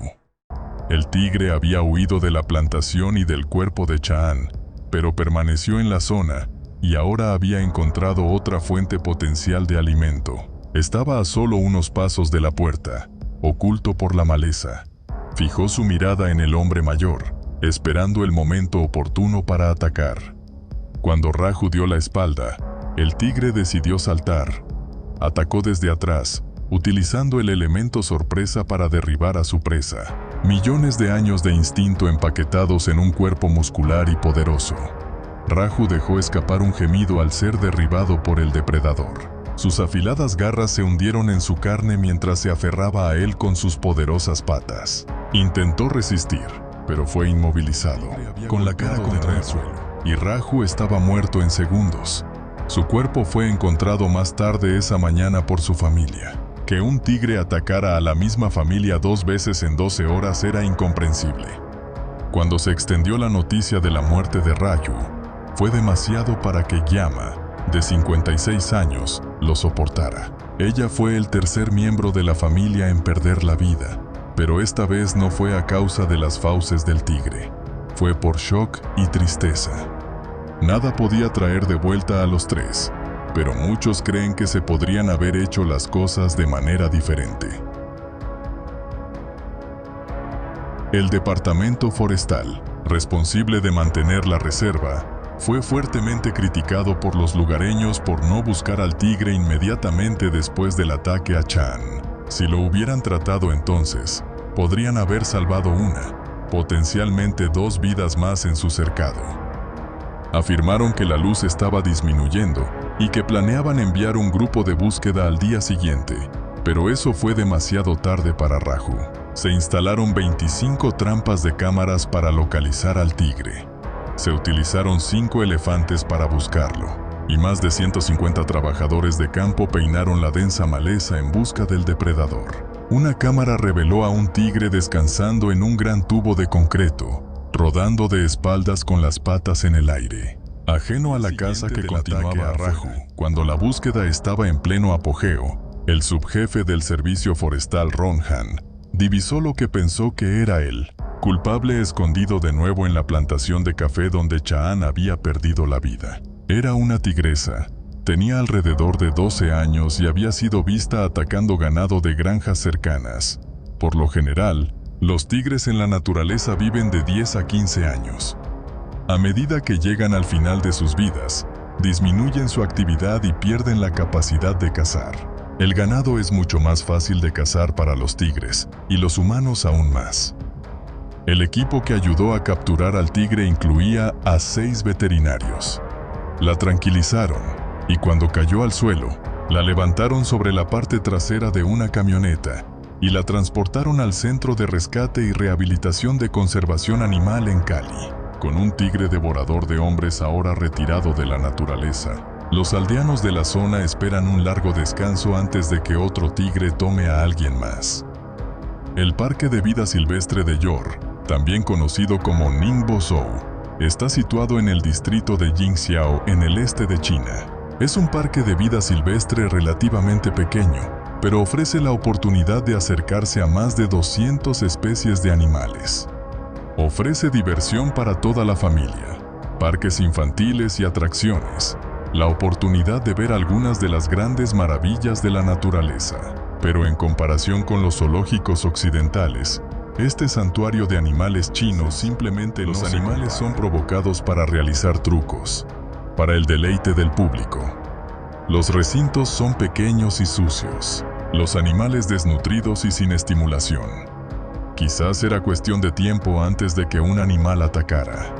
El tigre había huido de la plantación y del cuerpo de Chaan, pero permaneció en la zona, y ahora había encontrado otra fuente potencial de alimento. Estaba a solo unos pasos de la puerta, oculto por la maleza. Fijó su mirada en el hombre mayor, esperando el momento oportuno para atacar. Cuando Raju dio la espalda, el tigre decidió saltar. Atacó desde atrás, utilizando el elemento sorpresa para derribar a su presa. Millones de años de instinto empaquetados en un cuerpo muscular y poderoso. Raju dejó escapar un gemido al ser derribado por el depredador. Sus afiladas garras se hundieron en su carne mientras se aferraba a él con sus poderosas patas. Intentó resistir, pero fue inmovilizado, con la cara contra el suelo, y Raju estaba muerto en segundos. Su cuerpo fue encontrado más tarde esa mañana por su familia. Que un tigre atacara a la misma familia 2 veces en 12 horas era incomprensible. Cuando se extendió la noticia de la muerte de Raju, fue demasiado para que Yama, de 56 años, lo soportara. Ella fue el tercer miembro de la familia en perder la vida, pero esta vez no fue a causa de las fauces del tigre. Fue por shock y tristeza. Nada podía traer de vuelta a los tres, pero muchos creen que se podrían haber hecho las cosas de manera diferente. El Departamento Forestal, responsable de mantener la reserva, fue fuertemente criticado por los lugareños por no buscar al tigre inmediatamente después del ataque a Chaan. Si lo hubieran tratado entonces, podrían haber salvado una, potencialmente 2 vidas más en su cercado. Afirmaron que la luz estaba disminuyendo y que planeaban enviar un grupo de búsqueda al día siguiente, pero eso fue demasiado tarde para Raju. Se instalaron 25 trampas de cámaras para localizar al tigre. Se utilizaron 5 elefantes para buscarlo, y más de 150 trabajadores de campo peinaron la densa maleza en busca del depredador. Una cámara reveló a un tigre descansando en un gran tubo de concreto, rodando de espaldas con las patas en el aire. Ajeno a la caza que continuaba a Raju, cuando la búsqueda estaba en pleno apogeo, el subjefe del servicio forestal Ronhan divisó lo que pensó que era él, culpable escondido de nuevo en la plantación de café donde Chaan había perdido la vida. Era una tigresa. Tenía alrededor de 12 años y había sido vista atacando ganado de granjas cercanas. Por lo general, los tigres en la naturaleza viven de 10 a 15 años. A medida que llegan al final de sus vidas, disminuyen su actividad y pierden la capacidad de cazar. El ganado es mucho más fácil de cazar para los tigres, y los humanos aún más. El equipo que ayudó a capturar al tigre incluía a 6 veterinarios. La tranquilizaron, y cuando cayó al suelo, La levantaron sobre la parte trasera de una camioneta y la transportaron al Centro de Rescate y Rehabilitación de Conservación Animal en Cali. Con un tigre devorador de hombres ahora retirado de la naturaleza, los aldeanos de la zona esperan un largo descanso antes de que otro tigre tome a alguien más. El Parque de Vida Silvestre de Yor, también conocido como Ningbo Zoo, está situado en el distrito de Jingxiao, en el este de China. Es un parque de vida silvestre relativamente pequeño, pero ofrece la oportunidad de acercarse a más de 200 especies de animales. Ofrece diversión para toda la familia, parques infantiles y atracciones, la oportunidad de ver algunas de las grandes maravillas de la naturaleza. Pero en comparación con los zoológicos occidentales, este santuario de animales chinos simplemente los animales son provocados para realizar trucos, para el deleite del público. Los recintos son pequeños y sucios, los animales desnutridos y sin estimulación. Quizás era cuestión de tiempo antes de que un animal atacara.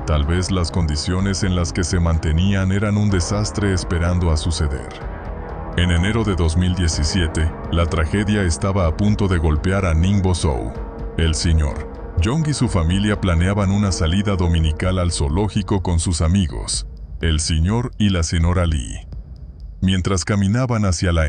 Tal vez las condiciones en las que se mantenían eran un desastre esperando a suceder. En enero de 2017, la tragedia estaba a punto de golpear a Ningbo Zoo. El señor Jong y su familia planeaban una salida dominical al zoológico con sus amigos, el señor y la señora Lee. Mientras caminaban hacia la